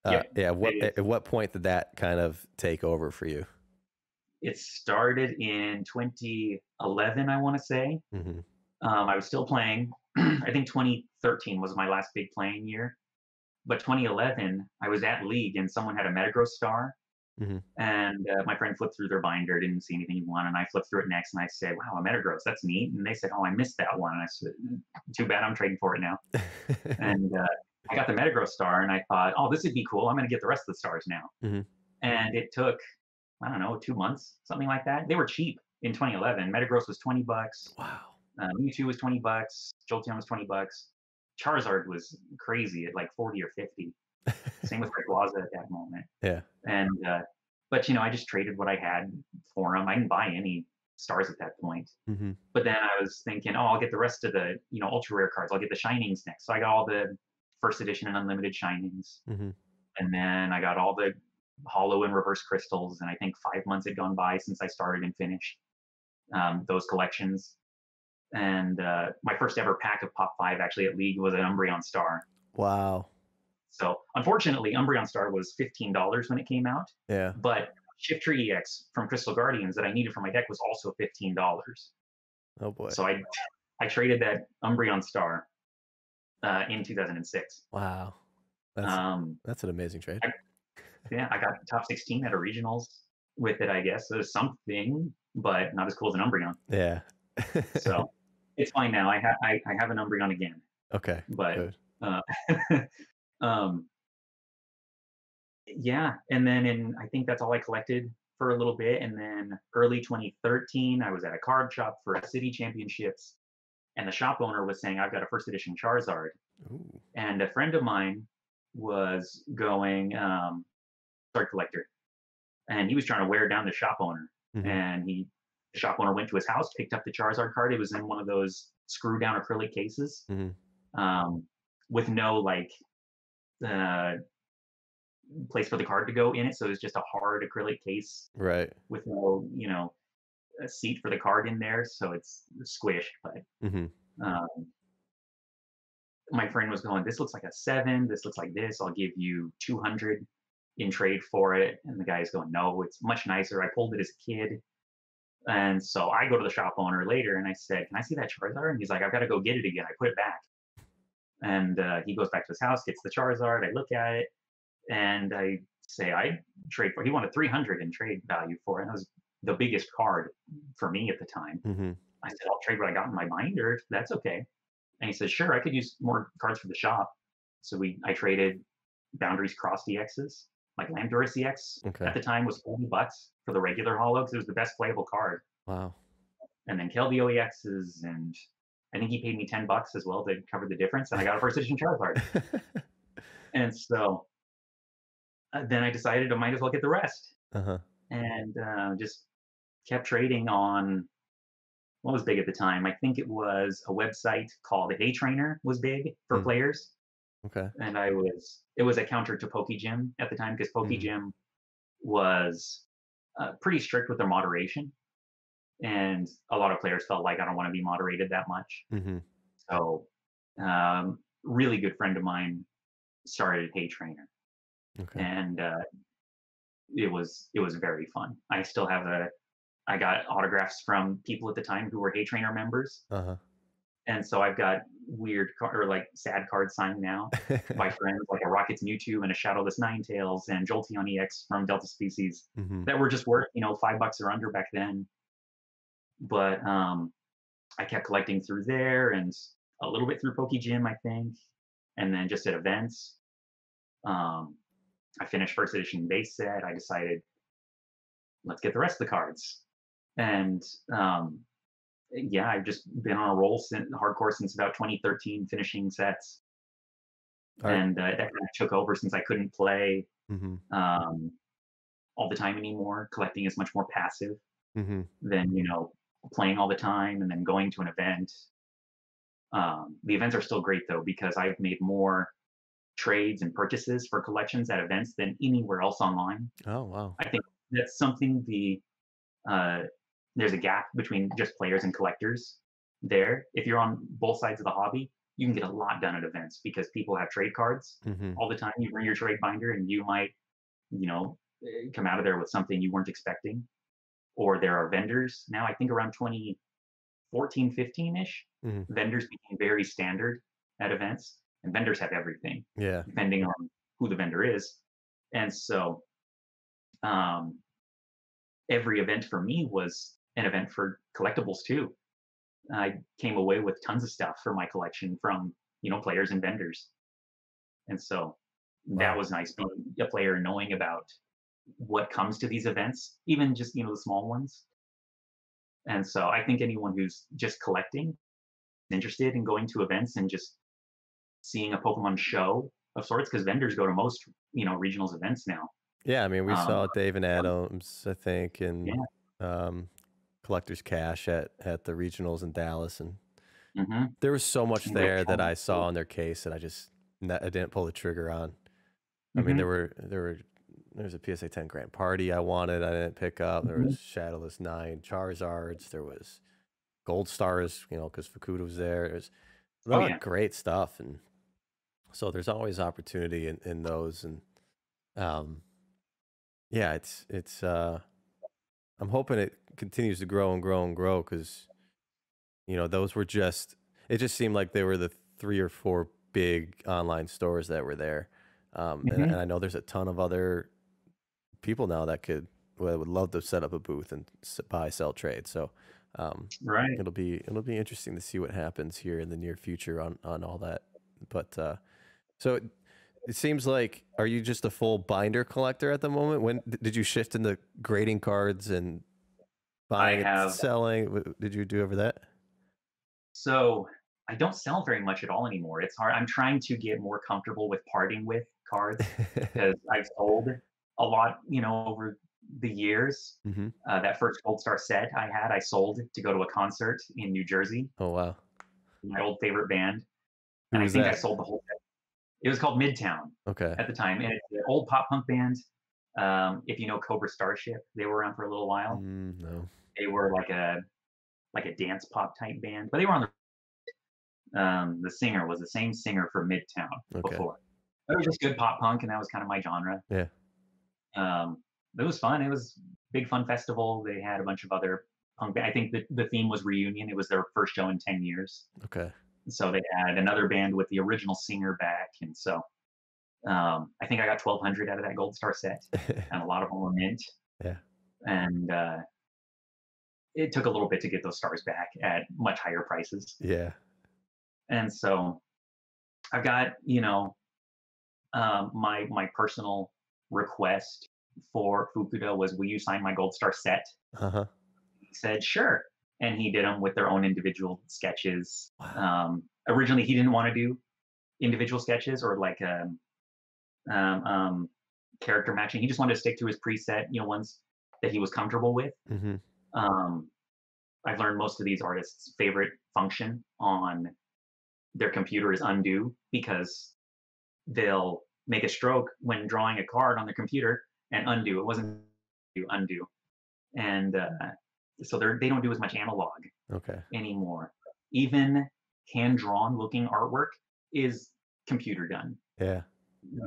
At what point did that kind of take over for you? It started in 2011, I want to say. I was still playing. I think 2013 was my last big playing year. But 2011, I was at League and someone had a Metagross star. And my friend flipped through their binder, didn't see anything he wanted. And I flipped through it next and I said, wow, a Metagross, that's neat. And they said, oh, I missed that one. And I said, too bad, I'm trading for it now. And I got the Metagross star and I thought, oh, this would be cool. I'm going to get the rest of the stars now. And it took, I don't know, 2 months, something like that. They were cheap in 2011. Metagross was $20. Wow. Mewtwo was $20. Jolteon was $20. Charizard was crazy at like 40 or 50. Same with Rayquaza at that moment. Yeah. And but I just traded what I had for them. I didn't buy any stars at that point. But then I was thinking, oh, I'll get the rest of the ultra rare cards. I'll get the Shinings next. So I got all the first edition and unlimited Shinings, and then I got all the holo and reverse crystals. And I think 5 months had gone by since I started and finished those collections. And my first ever pack of Pop 5 actually at League was an Umbreon Star. Wow. So unfortunately, Umbreon Star was $15 when it came out. Yeah. But Shiftry EX from Crystal Guardians that I needed for my deck was also $15. Oh boy. So I traded that Umbreon Star in 2006. Wow. That's an amazing trade. I got top 16 at a regionals with it, I guess. So it was something, but not as cool as an Umbreon. Yeah. So it's fine now. I have an Umbreon again. Okay. But Good. yeah, and then I think that's all I collected for a little bit. And then early 2013, I was at a card shop for City Championships, and the shop owner was saying, I've got a first edition Charizard. Ooh. And a friend of mine was going card collector, and he was trying to wear down the shop owner. Mm-hmm. And the shop owner went to his house, picked up the Charizard card. It was in one of those screw down acrylic cases, with no like place for the card to go in it. So it was just a hard acrylic case, right, with no, a seat for the card in there. So it's squished. But my friend was going, this looks like a 7. This looks like this. I'll give you 200 in trade for it. And the guy's going, no, it's much nicer. I pulled it as a kid. And so I go to the shop owner later and I said, can I see that Charizard? And he's like, I've got to go get it again. I put it back. And he goes back to his house, gets the Charizard. I look at it and I say, I trade for it. He wanted 300 in trade value for it. And that was the biggest card for me at the time. I said, I'll trade what I got in my binder. That's okay. And he says, sure, I could use more cards for the shop. So I traded Boundaries Cross DXs, like Landorus EX at the time was $40 for the regular holo because it was the best playable card. Wow. And then Keldeo EXs, and I think he paid me $10 as well to cover the difference. And I got a first edition Charizard. And so then I decided I might as well get the rest. And just kept trading on what was big at the time. I think it was a website called Hey Trainer was big for players. Okay. And it was a counter to PokeGym at the time, because PokeGym was pretty strict with their moderation. And a lot of players felt like, I don't want to be moderated that much. So really good friend of mine started Hey Trainer. And it was very fun. I still have I got autographs from people at the time who were Hey Trainer members. And so I've got weird or like sad cards signed now by friends, like a Rockets Mewtwo and a Shadowless Ninetales and Jolteon EX from Delta Species that were just worth, $5 or under back then. But I kept collecting through there and a little bit through PokeGym, I think, and then just at events. I finished first edition base set. I decided, let's get the rest of the cards. And yeah, I've just been on a roll hardcore since about 2013, finishing sets. And that kind of took over since I couldn't play all the time anymore. Collecting is much more passive than, playing all the time and then going to an event. The events are still great though, because I've made more trades and purchases for collections at events than anywhere else online. Oh, wow. I think that's something there's a gap between just players and collectors there. If you're on both sides of the hobby, you can get a lot done at events because people have trade cards all the time. You bring your trade binder and you might, come out of there with something you weren't expecting. Or there are vendors now, I think around 2014, 15-ish, vendors became very standard at events, and vendors have everything, depending on who the vendor is. And so every event for me was an event for collectibles too. I came away with tons of stuff for my collection from, players and vendors. And so that was nice, being a player and knowing about what comes to these events, even just, the small ones. And so I think anyone who's just collecting, interested in going to events and just seeing a Pokemon show of sorts, because vendors go to most, regionals events now. Yeah, I mean, we saw Dave and Adams, I think, and Collector's Cash at the regionals in Dallas, and there was so much there that I saw in their case that I didn't pull the trigger on. I mean, there's a PSA 10 Grand Party I wanted, I didn't pick up. There was Shadowless 9 Charizards. There was gold stars, you know, because Fukuda was there. There's a Oh lot yeah. of great stuff, and so there's always opportunity in those. And um, yeah, it's I'm hoping it continues to grow and grow and grow because you know those were just it just seemed like they were the 3 or 4 big online stores that were there. And I know there's a ton of other people now that would love to set up a booth and buy, sell, trade. So Right. it'll be interesting to see what happens here in the near future on all that. But so it seems like, are you just a full binder collector at the moment? When did you shift into grading cards and I buying and have. selling? Did you do over that? So I don't sell very much at all anymore. It's hard. I'm trying to get more comfortable with parting with cards because I've sold a lot, over the years. Hmm. That first Gold Star set I sold to go to a concert in New Jersey, Oh wow. my old favorite band. Who And I was think I that? sold the whole set. It was called Midtown Okay. at the time. And it's an old pop punk band. If you know Cobra Starship, they were around for a little while. No. They were like a dance pop type band, but they were on the singer was the same singer for Midtown Okay. before. But it was just good pop punk, and that was kind of my genre. Yeah. It was fun. It was big fun festival. They had a bunch of other punk. I think the theme was reunion. It was their first show in 10 years. Okay. So they had another band with the original singer back, and so I think I got 1,200 out of that Gold Star set, and a lot of them were mint. Yeah. And it took a little bit to get those stars back at much higher prices. Yeah. And so I've got, my personal request for Fukuda was, will you sign my Gold Star set? Uh-huh. He said, sure. And he did them with their own individual sketches. Wow. Originally, he didn't want to do individual sketches or like character matching. He just wanted to stick to his preset, ones that he was comfortable with. Mm-hmm. I've learned most of these artists' favorite function on their computer is undo, because they'll make a stroke when drawing a card on their computer and undo. It wasn't undo. And so they don't do as much analog Okay. anymore. Even hand-drawn looking artwork is computer done Yeah.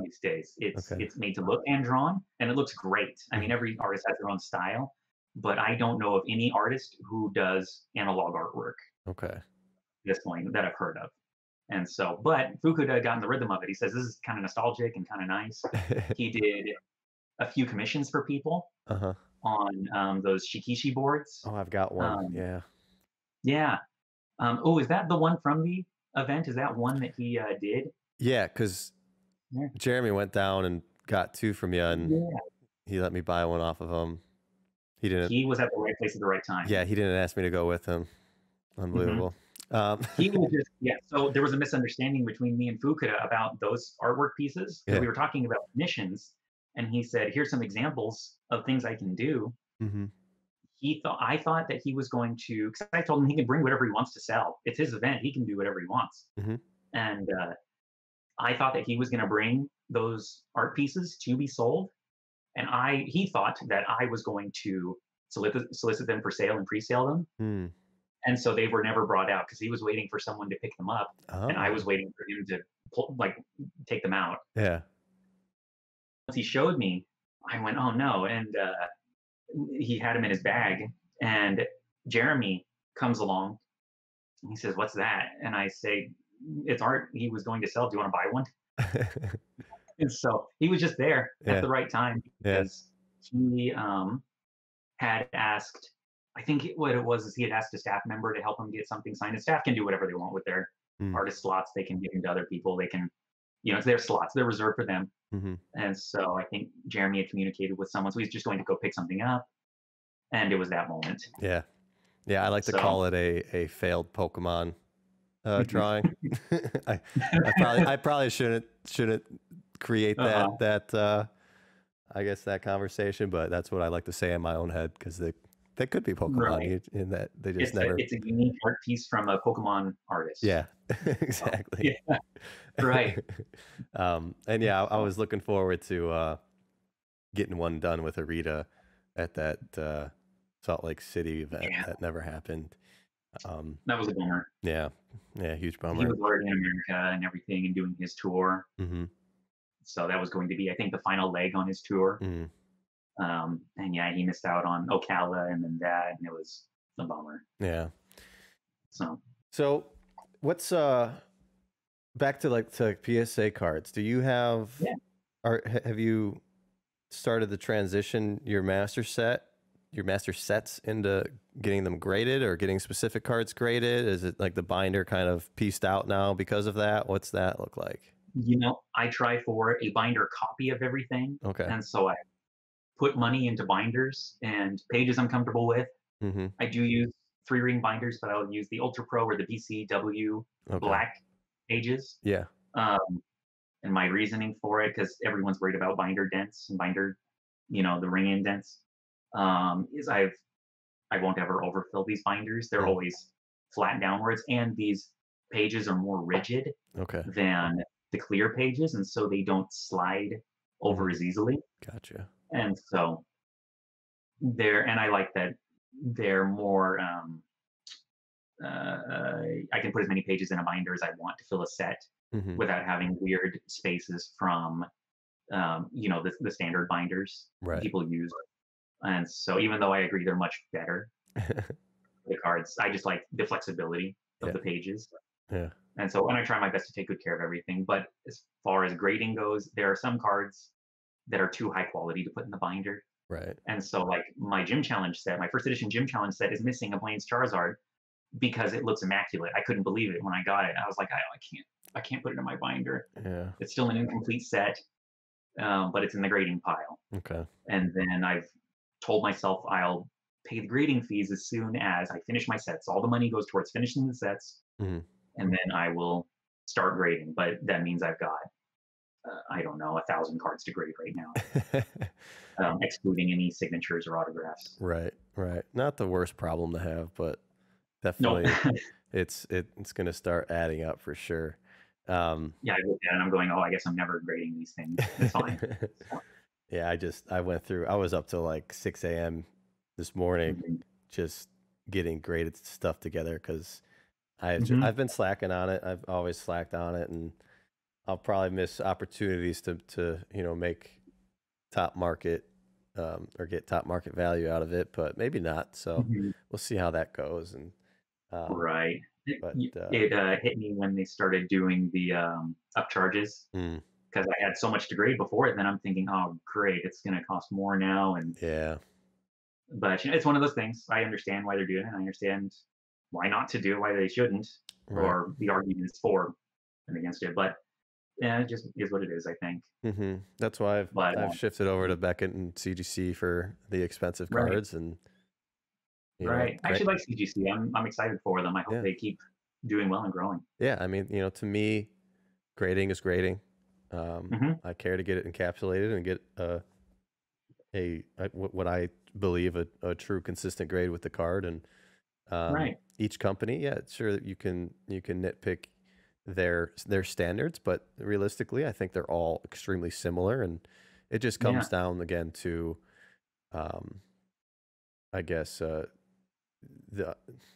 these days. It's Okay. it's made to look hand-drawn, and it looks great. I mean, every artist has their own style, but I don't know of any artist who does analog artwork Okay. at this point that I've heard of. And so, but Fukuda got in the rhythm of it. He says this is kind of nostalgic and kind of nice. He did a few commissions for people Uh-huh. on those Shikishi boards. Oh, I've got one. Um, Yeah. yeah. Oh, is that the one from the event? Is that one that he did? Yeah, because Yeah. Jeremy went down and got 2 from you, and Yeah. he let me buy one off of him. He didn't. He was at the right place at the right time. Yeah, he didn't ask me to go with him. Unbelievable. He was just, yeah. So there was a misunderstanding between me and Fukuda about those artwork pieces. Yeah. We were talking about commissions, and he said, "Here's some examples of things I can do." Mm-hmm. I thought that he was going to, because I told him he can bring whatever he wants to sell. It's his event; he can do whatever he wants. Mm-hmm. And I thought that he was going to bring those art pieces to be sold, and he thought that I was going to solicit them for sale and pre-sale them. Mm. And so they were never brought out because he was waiting for someone to pick them up, Oh. and I was waiting for him to take them out. Yeah. Once he showed me, I went, "Oh no!" And he had him in his bag, and Jeremy comes along, and he says, "What's that?" And I say, "It's art he was going to sell. Do you want to buy one?" And so he was just there at the right time, because he had asked. I think what it was is he had asked a staff member to help him get something signed. And staff can do whatever they want with their artist slots. They can give them to other people. They can, it's their slots. They're reserved for them. Mm-hmm. And so I think Jeremy had communicated with someone. So he's just going to go pick something up. And it was that moment. Yeah. Yeah, I like to call it a failed Pokemon drawing. I probably shouldn't create that I guess that conversation, but that's what I like to say in my own head, because they could be Pokemon in that they just it's a unique art piece from a Pokemon artist. Yeah, exactly. Yeah, right. And yeah, I was looking forward to getting one done with Arita at that Salt Lake City event. That never happened. That was a bummer. Yeah, huge He bummer. was already in America and everything and doing his tour. Mm-hmm. So that was going to be, I think, the final leg on his tour. Mm. And yeah, he missed out on Ocala and then that, and it was a bummer. Yeah. So what's back to PSA cards? Do you have? Yeah. Have you started the transition your master sets into getting them graded or getting specific cards graded? Is it like the binder kind of pieced out now because of that? What's that look like? I try for a binder copy of everything. Okay. And so I put money into binders and pages I'm comfortable with. Mm-hmm. I do use 3-ring binders, but I'll use the Ultra Pro or the BCW black pages. Yeah. And my reasoning for it, because everyone's worried about binder dents and binder, the ring indents, is I won't ever overfill these binders. They're always flat downwards, and these pages are more rigid than the clear pages, and so they don't slide over as easily. Gotcha. And so and I like that they're more, I can put as many pages in a binder as I want to fill a set without having weird spaces from, the standard binders people use. And so even though I agree they're much better, the cards, I just like the flexibility of the pages. Yeah. And so, and I try my best to take good care of everything. But as far as grading goes, there are some cards that are too high quality to put in the binder. Right. And so, like my Gym Challenge set, my first edition Gym Challenge set is missing a Blaine's Charizard because it looks immaculate. I couldn't believe it when I got it. I was like, I can't put it in my binder. Yeah. It's still an incomplete set, but it's in the grading pile. Okay. And then I've told myself I'll pay the grading fees as soon as I finish my sets. All the money goes towards finishing the sets, and then I will start grading. But that means I've got, I don't know, 1,000 cards to grade right now, excluding any signatures or autographs. Right. Not the worst problem to have, but definitely it's going to start adding up for sure. Yeah, I looked at it and I'm going, I guess I'm never grading these things. It's fine. So. Yeah, I went through. I was up till like 6 a.m. this morning, just getting graded stuff together because I've been slacking on it. I've always slacked on it, and I'll probably miss opportunities to make top market or get top market value out of it, but maybe not. So we'll see how that goes. And right. But it hit me when they started doing the upcharges because I had so much to grade before it. Then I'm thinking, oh, great, it's going to cost more now. And yeah, but it's one of those things. I understand why they're doing it. I understand why not to do, why they shouldn't, or the arguments for and against it. But yeah, it just is what it is, I think. That's why I've shifted over to Beckett and CGC for the expensive cards. And I actually like CGC. I'm excited for them. I hope they keep doing well and growing. Yeah, I mean, to me, grading is grading. I care to get it encapsulated and get what I believe a true consistent grade with the card. And each company, sure, you can nitpick their standards, but realistically, I think they're all extremely similar, and it just comes down again to, I guess, the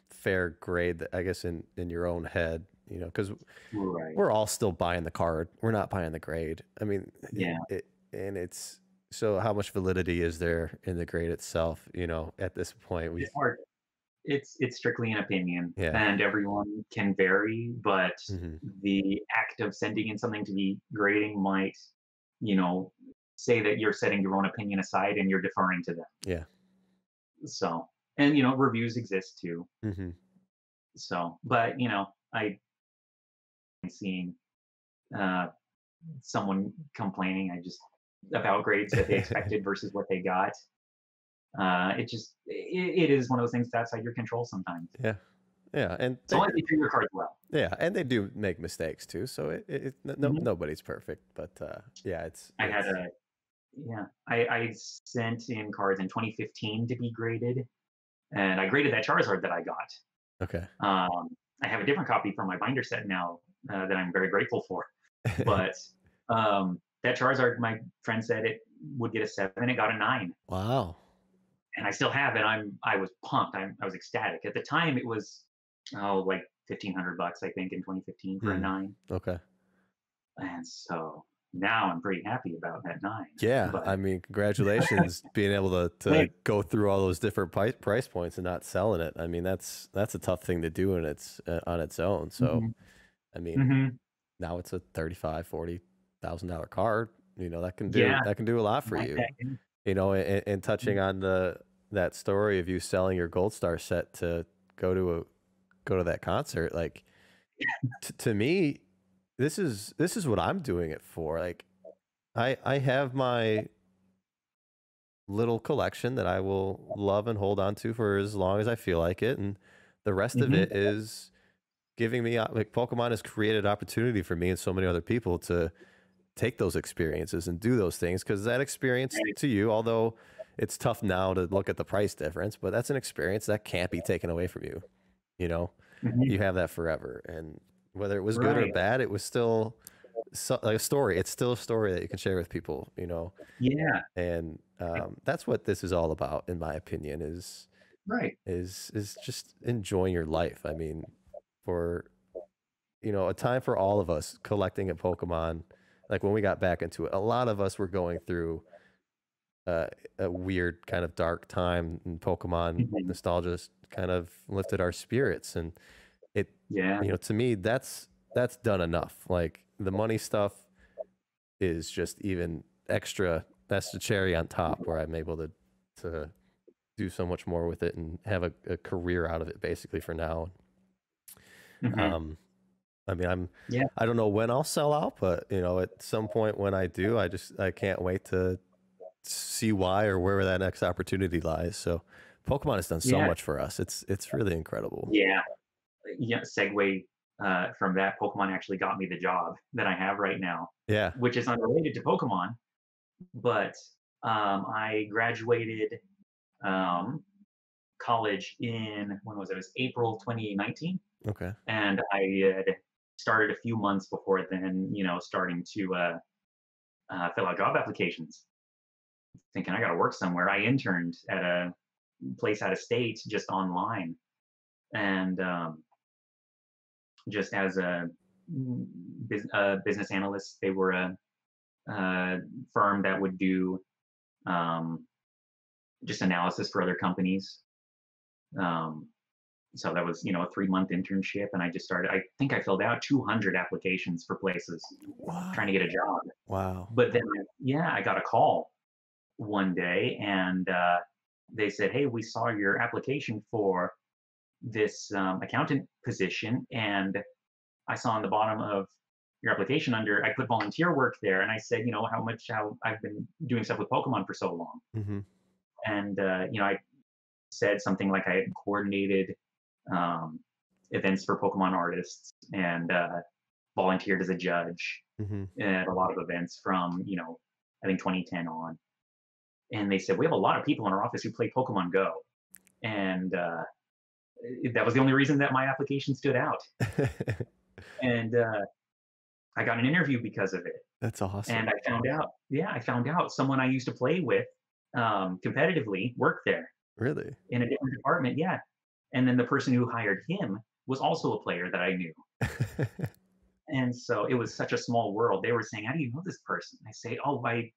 fair grade that I guess in your own head, because we're all still buying the card. We're not buying the grade. I mean, and it's so how much validity is there in the grade itself? At this point, it's hard. It's strictly an opinion, and everyone can vary. But the act of sending in something to be grading might, say that you're setting your own opinion aside and you're deferring to them. Yeah. So. And, reviews exist too. So, but, I seeing someone complaining about grades that they expected versus what they got. It is one of those things that's outside your control sometimes. Yeah. And so long as they do your cards well. Yeah. And they do make mistakes too. So nobody's perfect, but I sent in cards in 2015 to be graded. And I graded that Charizard that I got. Okay. I have a different copy from my binder set now that I'm very grateful for. But that Charizard, my friend said it would get a 7. It got a 9. Wow. And I still have it. I was pumped. I was ecstatic. At the time, it was like $1,500, I think, in 2015 for a Hmm. 9. Okay. And so now I'm pretty happy about that 9. Yeah, But I mean, congratulations being able to thanks. go through all those different price points and not selling it. I mean, that's a tough thing to do and it's on its own. So, Hmm. I mean, Hmm. now it's a 35, $40,000 card. You know, Yeah, that can do a lot for like you. that. Yeah. You know, and touching on that story of you selling your Gold Star set to go to go to that concert, like to me, this is what I'm doing it for. Like I have my little collection that I will love and hold on to for as long as I feel like it, and the rest of Hmm. it is giving me like Pokemon has created opportunity for me and so many other people to take those experiences and do those things because that experience Right. to you, although it's tough now to look at the price difference, but that's an experience that can't be taken away from you. You know, Hmm. you have that forever, and whether it was good or Right. bad, it was still like a story. It's still a story that you can share with people. You know, Yeah. and that's what this is all about, in my opinion. Right. Is just enjoying your life. I mean, for a time for all of us collecting a Pokemon. Like when we got back into it, a lot of us were going through uh, a weird kind of dark time, and Pokemon Hmm. nostalgia kind of lifted our spirits. And it, Yeah. to me, that's done enough. Like the money stuff is just even extra. That's the cherry on top, where I'm able to do so much more with it and have a career out of it, basically for now. Hmm. Um, I mean, Yeah. I don't know when I'll sell out, but at some point when I do, I can't wait to see why or where that next opportunity lies. So Pokemon has done so Yeah. much for us. It's really incredible. Yeah. Yeah. Segue from that, Pokemon actually got me the job that I have right now, Yeah. which is unrelated to Pokemon. But I graduated um, college in, when was it? It was April 2019, Okay. and I had started a few months before then. Starting to fill out job applications, thinking I got to work somewhere. I interned at a place out of state just online, and just as a business analyst. They were a firm that would do um, just analysis for other companies. Um, so that was, a 3-month internship, and I just started. I think I filled out 200 applications for places trying to Wow. get a job. Wow. But then, yeah, I got a call one day, and they said, "Hey, we saw your application for this accountant position, and I saw on the bottom of your application under I put volunteer work there, and I said, how I've been doing stuff with Pokemon for so long, Mm-hmm. and I said something like I had coordinated um, events for Pokemon artists and volunteered as a judge Mm-hmm. at a lot of events from I think 2010 on. And they said we have a lot of people in our office who play Pokemon Go, and that was the only reason that my application stood out. And I got an interview because of it. That's And awesome. I found out someone I used to play with competitively worked there Really. in a different department. Yeah. And then the person who hired him was also a player that I knew. And so it was such a small world. They were saying, "How do you know this person?" I say, "Oh, I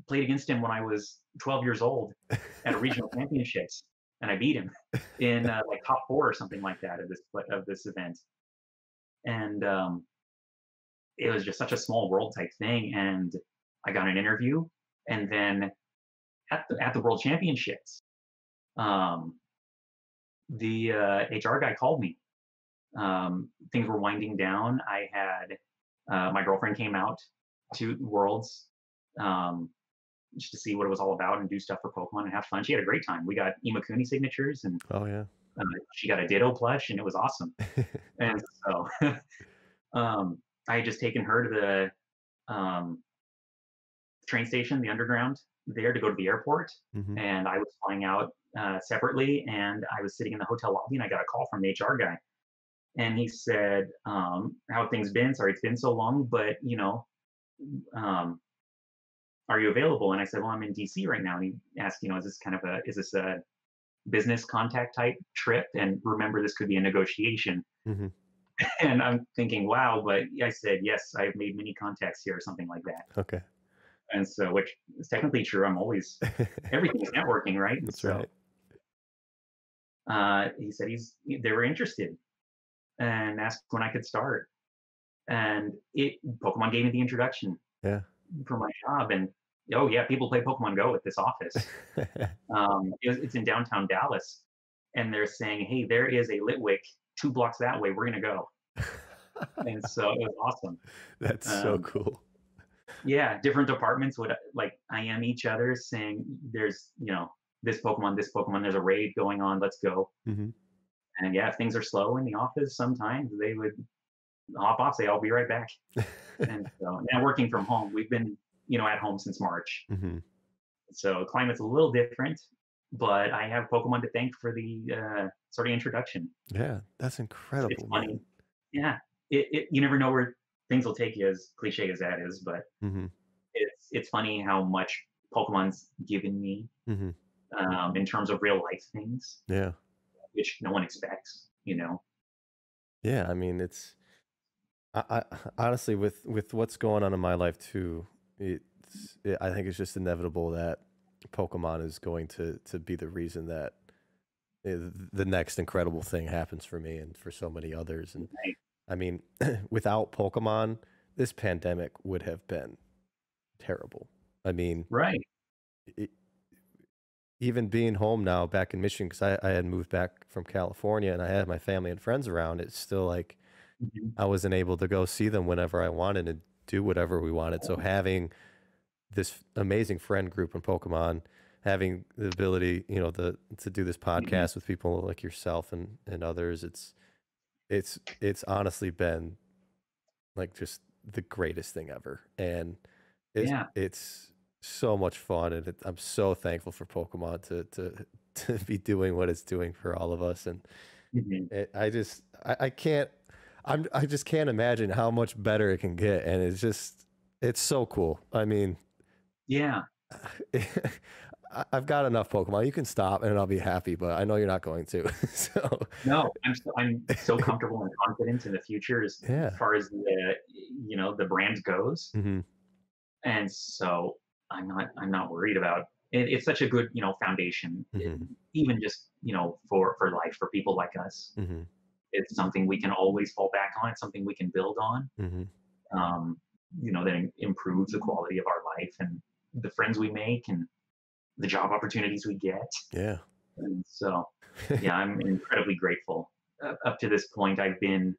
played against him when I was 12 years old at a regional championships, and I beat him in like top 4 or something like that of this event." And it was just such a small world type thing. And I got an interview, and then at the World Championships, um, the HR guy called me. Things were winding down. I had my girlfriend came out to Worlds um, just to see what it was all about and do stuff for Pokemon and have fun. She had a great time. We got Imakuni signatures, and Oh yeah. she got a Ditto plush, and it was awesome. And so I had just taken her to the train station, the underground there, to go to the airport. Mm-hmm. And I was flying out separately, and I was sitting in the hotel lobby, and I got a call from the HR guy. And he said, "How have things been? Sorry, it's been so long, but um, are you available?" And I said, "Well, I'm in DC right now." And he asked, "Is this a business contact type trip. And remember, this could be a negotiation. Hmm. And I'm thinking, wow, but I said, yes, I've made many contacts here or something like that. Okay. And so, which is technically true. I'm always, everything's networking, right? And That's so right. he said they were interested and asked when I could start. And Pokemon gave me the introduction Yeah. for my job. And oh yeah, people play Pokemon Go at this office. It's in downtown Dallas, and they're saying, hey, there is a Litwick 2 blocks that way. We're gonna go. And so it was awesome. That's so Um, cool. yeah, different departments would like IM each other, saying, "There's this Pokemon, this Pokemon. There's a raid going on. Let's go." Hmm. And yeah, if things are slow in the office, sometimes they would hop off, say, "I'll be right back." And so now working from home, we've been at home since March, Hmm. so climate's a little different, but I have Pokemon to thank for the sort of introduction. Yeah, that's It's incredible, funny. man. Yeah, you never know where things will take you, as cliche as that is, but Hmm. it's funny how much Pokemon's given me Hmm. in terms of real life things, Yeah. which no one expects. Yeah. I mean, I honestly, with what's going on in my life too, I think it's just inevitable that Pokemon is going to be the reason that the next incredible thing happens for me and for so many others. And Right. I mean, without Pokemon, this pandemic would have been terrible. I mean, Right. it, even being home now back in Michigan, because I had moved back from California and I had my family and friends around, it's still like Mhm. I wasn't able to go see them whenever I wanted and do whatever we wanted. So having this amazing friend group in Pokemon, having the ability, to do this Mhm. podcast with people like yourself and others, it's honestly been like just the greatest thing ever. And Yeah. it's so much fun, and I'm so thankful for Pokemon to to be doing what it's doing for all of us. And Mhm. I can't I just can't imagine how much better it can get, and it's so cool. I mean, Yeah. I've got enough Pokemon. You can stop and I'll be happy, but I know you're not going to. So, No, I'm so comfortable and confident in the future as yeah. far as the brand goes, Hmm. and so I'm not worried about it. It's such a good foundation, Hmm. even just for life for people like us. Hmm. It's something we can always fall back on. It's something we can build on. Hmm. Um, that improves the quality of our life and the friends we make and the job opportunities we get. Yeah. And so, yeah, I'm incredibly grateful. Up to this point, I've been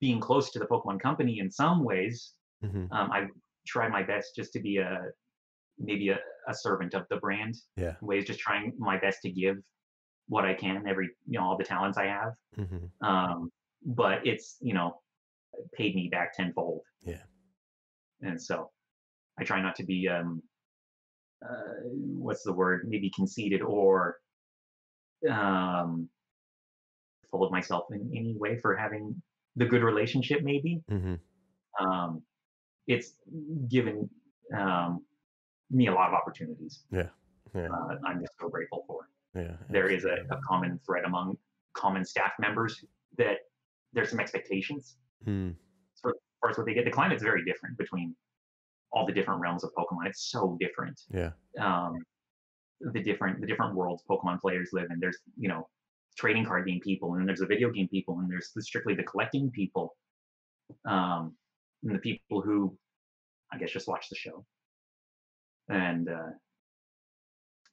being close to the Pokemon Company in some ways. Hmm. I've tried my best just to be maybe a servant of the brand. Yeah. In ways, just trying my best to give what I can, all the talents I have. Hmm. Um, but it's paid me back tenfold, Yeah. and so I try not to be what's the word? Maybe conceited or um, full of myself in any way for having the good relationship. Maybe Hmm. um, it's given um, me a lot of opportunities. Yeah. Yeah. I'm just so grateful for. Yeah. There is Absolutely. a common thread among common staff members that there's some expectations Mm. as far as what they get. The climate's very different between all the different realms of Pokemon. It's so different. Yeah. Um, the different worlds Pokemon players live in. There's trading card game people, and then there's the video game people, and there's strictly the collecting people, um, and the people who I guess just watch the show. And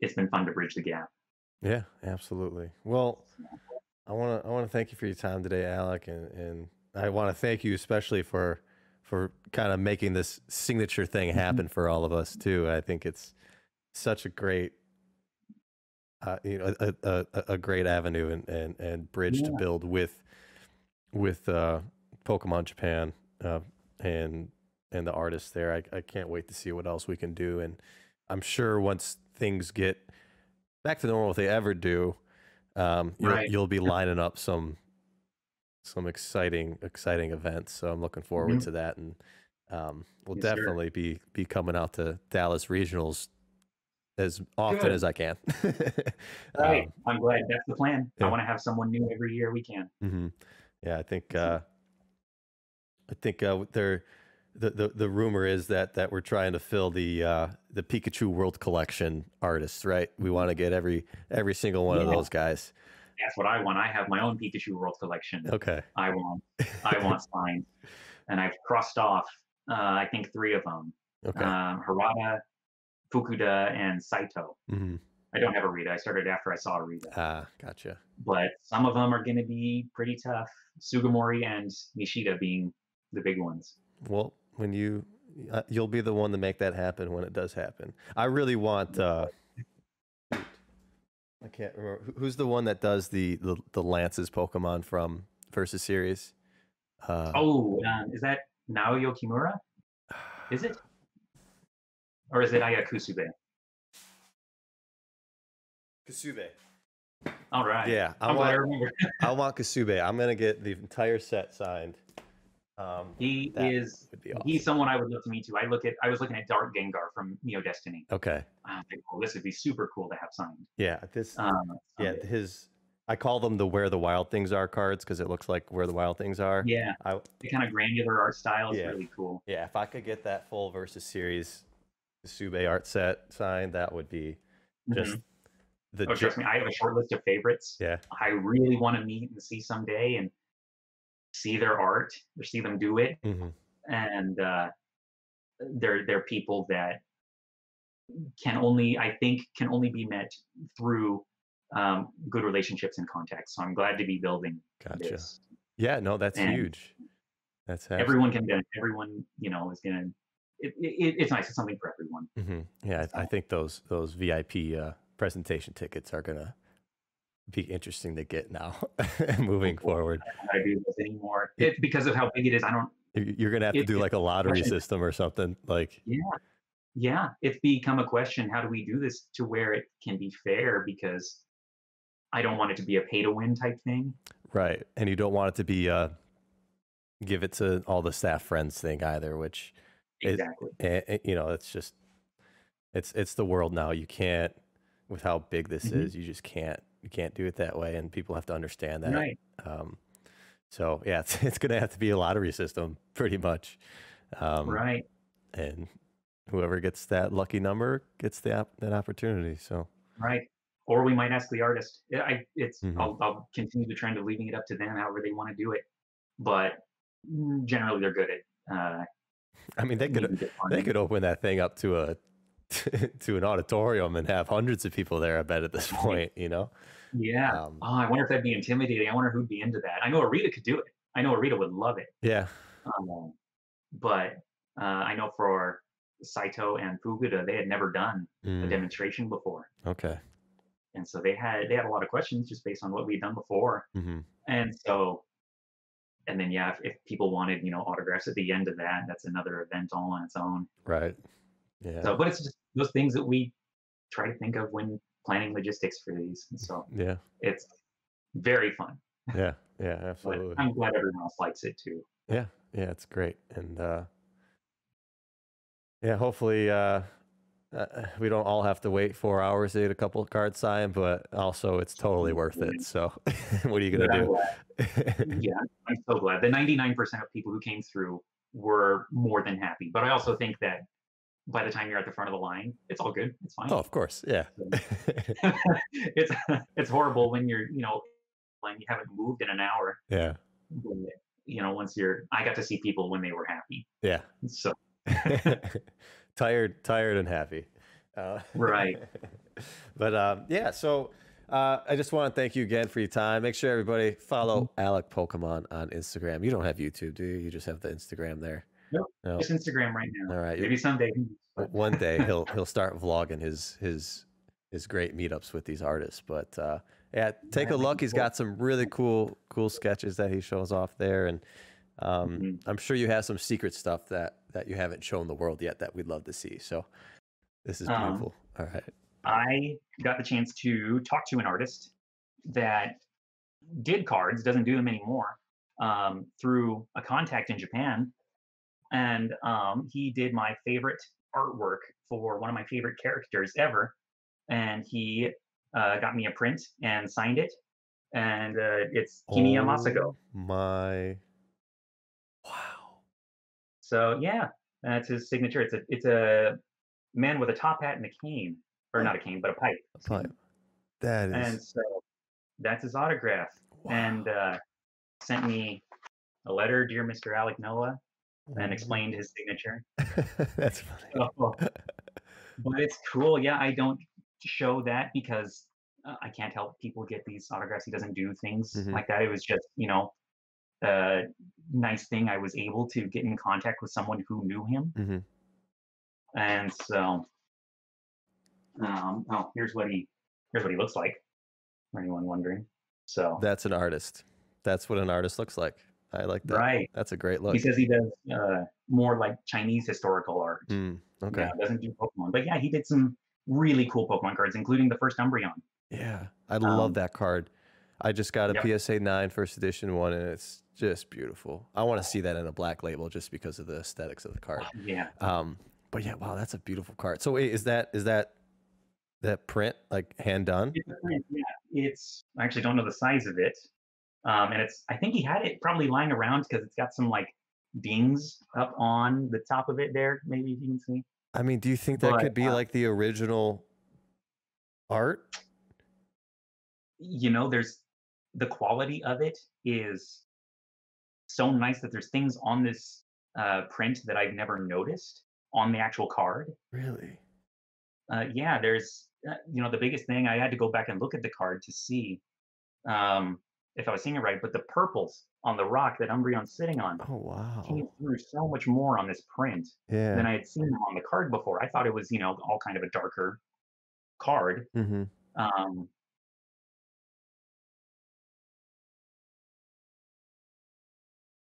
it's been fun to bridge the gap. Yeah. Absolutely. Well, I want to thank you for your time today, Alec, and I want to thank you especially for kind of making this signature thing Mhm. happen for all of us too. I think it's such a great a great avenue and bridge to Yeah, build with Pokemon Japan uh, and and the artists there. I can't wait to see what else we can do, and I'm sure once things get back to normal, if they ever do, right. you'll be lining up some exciting events. So I'm looking forward Mhm. to that, and we'll Yes, sir. definitely be coming out to Dallas regionals as often Good. as I can. Right. I'm glad that's the plan. I Yeah. want to have someone new every year we can. Yeah, I think So, they're the rumor is that we're trying to fill the Pikachu World Collection artists, right? We want to get every single one of yeah, those guys. that's what I want. I have my own Pikachu World Collection. Okay. I want signed, and I've crossed off. I think 3 of them: Okay. Harada, Fukuda, and Saito. Mm-hmm. I don't have a Rita. I started after I saw a Rita. Ah, gotcha. But some of them are going to be pretty tough. Sugimori and Nishida being the big ones. Well, when you'll be the one to make that happen when it does happen. I really want. I can't remember who's the one that does the Lance's Pokemon from Versus Series. Is that Naoyo Kimura? Is it? Or is it Ayakusube? Kasube. All right. Yeah, I want Kasube. I'm gonna get the entire set signed. He's awesome. someone I would love to meet too. I was looking at Dark Gengar from Neo Destiny. Okay. I think, this would be super cool to have signed. Yeah, I call them the Where the Wild Things Are cards because it looks like Where the Wild Things Are. Yeah, the kind of granular art style is really cool. Yeah, if I could get that full Versus Series Kasube art set signed, that would be just trust me, I have a short list of favorites. Yeah. I really want to meet and see someday and see their art or see them do it. And they're people that can only be met through good relationships and contacts. So I'm glad to be building this. Yeah, no, that's huge. That's everyone can benefit. Everyone, is gonna. It's nice. It's something for everyone. Yeah, I think those VIP presentation tickets are gonna be interesting to get now moving forward. I don't know how to do this anymore. It's because of how big it is. You're gonna have to do like a lottery system or something. Like yeah, it's become a question. How do we do this to where it can be fair? Because I don't want it to be a pay to win type thing. Right, and you don't want it to be give it to all the staff friends thing either, which exactly. It's just it's the world now. You can't, with how big this is, you just can't do it that way, and people have to understand that. Right. So yeah, it's gonna have to be a lottery system pretty much. Right. And whoever gets that lucky number gets that opportunity. So right. Or we might ask the artist. I'll continue the trend of leaving it up to them, however they want to do it. But generally, they're good at. I mean, they could open that thing up to an auditorium and have hundreds of people there. I bet at this point, Yeah. I wonder if that'd be intimidating. I wonder who'd be into that. I know Arita could do it. I know Arita would love it. Yeah. But I know for Saito and Fukuda, they had never done a demonstration before. Okay. And so they had a lot of questions just based on what we'd done before. And so, and then if people wanted autographs at the end of that, that's another event all on its own. Right. Yeah. So, but it's just those things that we try to think of when planning logistics for these. So yeah, it's very fun. Yeah, absolutely. But I'm glad everyone else likes it too. Yeah, it's great, and hopefully we don't all have to wait 4 hours to get a couple of cards signed, but also it's totally worth it. So what are you gonna do? Yeah, I'm so glad. The 99% of people who came through were more than happy. But I also think that by the time you're at the front of the line, it's all good. It's fine. Oh, of course, yeah. It's horrible when you're when you haven't moved in an hour. Yeah. Once I got to see people when they were happy. Yeah. So tired and happy. Right. But so I just want to thank you again for your time. Make sure everybody follow Alecpokemon on Instagram. You don't have YouTube, do you? You just have the Instagram there. Nope. Just Instagram right now. All right. Maybe someday. One day he'll start vlogging his great meetups with these artists. But take a look. He's got some really cool sketches that he shows off there, and I'm sure you have some secret stuff that you haven't shown the world yet that we'd love to see. So this is beautiful. All right. I got the chance to talk to an artist that did cards, doesn't do them anymore, through a contact in Japan. And he did my favorite artwork for one of my favorite characters ever, and he got me a print and signed it, and it's Kimiya Masago. Oh my! Wow. So yeah, that's his signature. It's a man with a top hat and a cane, or Oh, not a cane, but a pipe. a Excuse pipe. me. That And is so that's his autograph, and wow. sent me a letter, dear Mr. Alec Noah, and Oh. explained his signature. That's funny. So, but it's cool. Yeah, I don't show that because I can't help people get these autographs. He doesn't do things Hmm. like that. It was just, a nice thing. I was able to get in contact with someone who knew him, Hmm. and so oh, here's what he looks like. For anyone wondering, so That's an artist. That's what an artist looks like. I like that. right. That's a great He look. says he does more like Chinese historical art. Mm, Yeah, okay. doesn't do Pokemon, but yeah, he did some really cool Pokemon cards, including the first Umbreon. Yeah, I love Um, that card. I just got a yep, PSA 9 first edition one, and it's just beautiful. I want to see that in a black label just because of the aesthetics of the card. yeah. Um, but yeah, wow, that's a beautiful card. So wait, is that print like hand done? It's a print, yeah. I actually don't know the size of it. And I think he had it probably lying around because it's got some like dings up on the top of it there, maybe if you can see. I mean, do you think that But, could be like the original art? there's the quality of it is so nice that there's things on this print that I've never noticed on the actual card. Really? Yeah, there's, the biggest thing I had to go back and look at the card to see um, if I was seeing it right, but the purples on the rock that Umbreon's sitting on Oh wow. came through so much more on this print than Yeah. I had seen on the card before. I thought it was, all kind of a darker card. Mm-hmm. Um,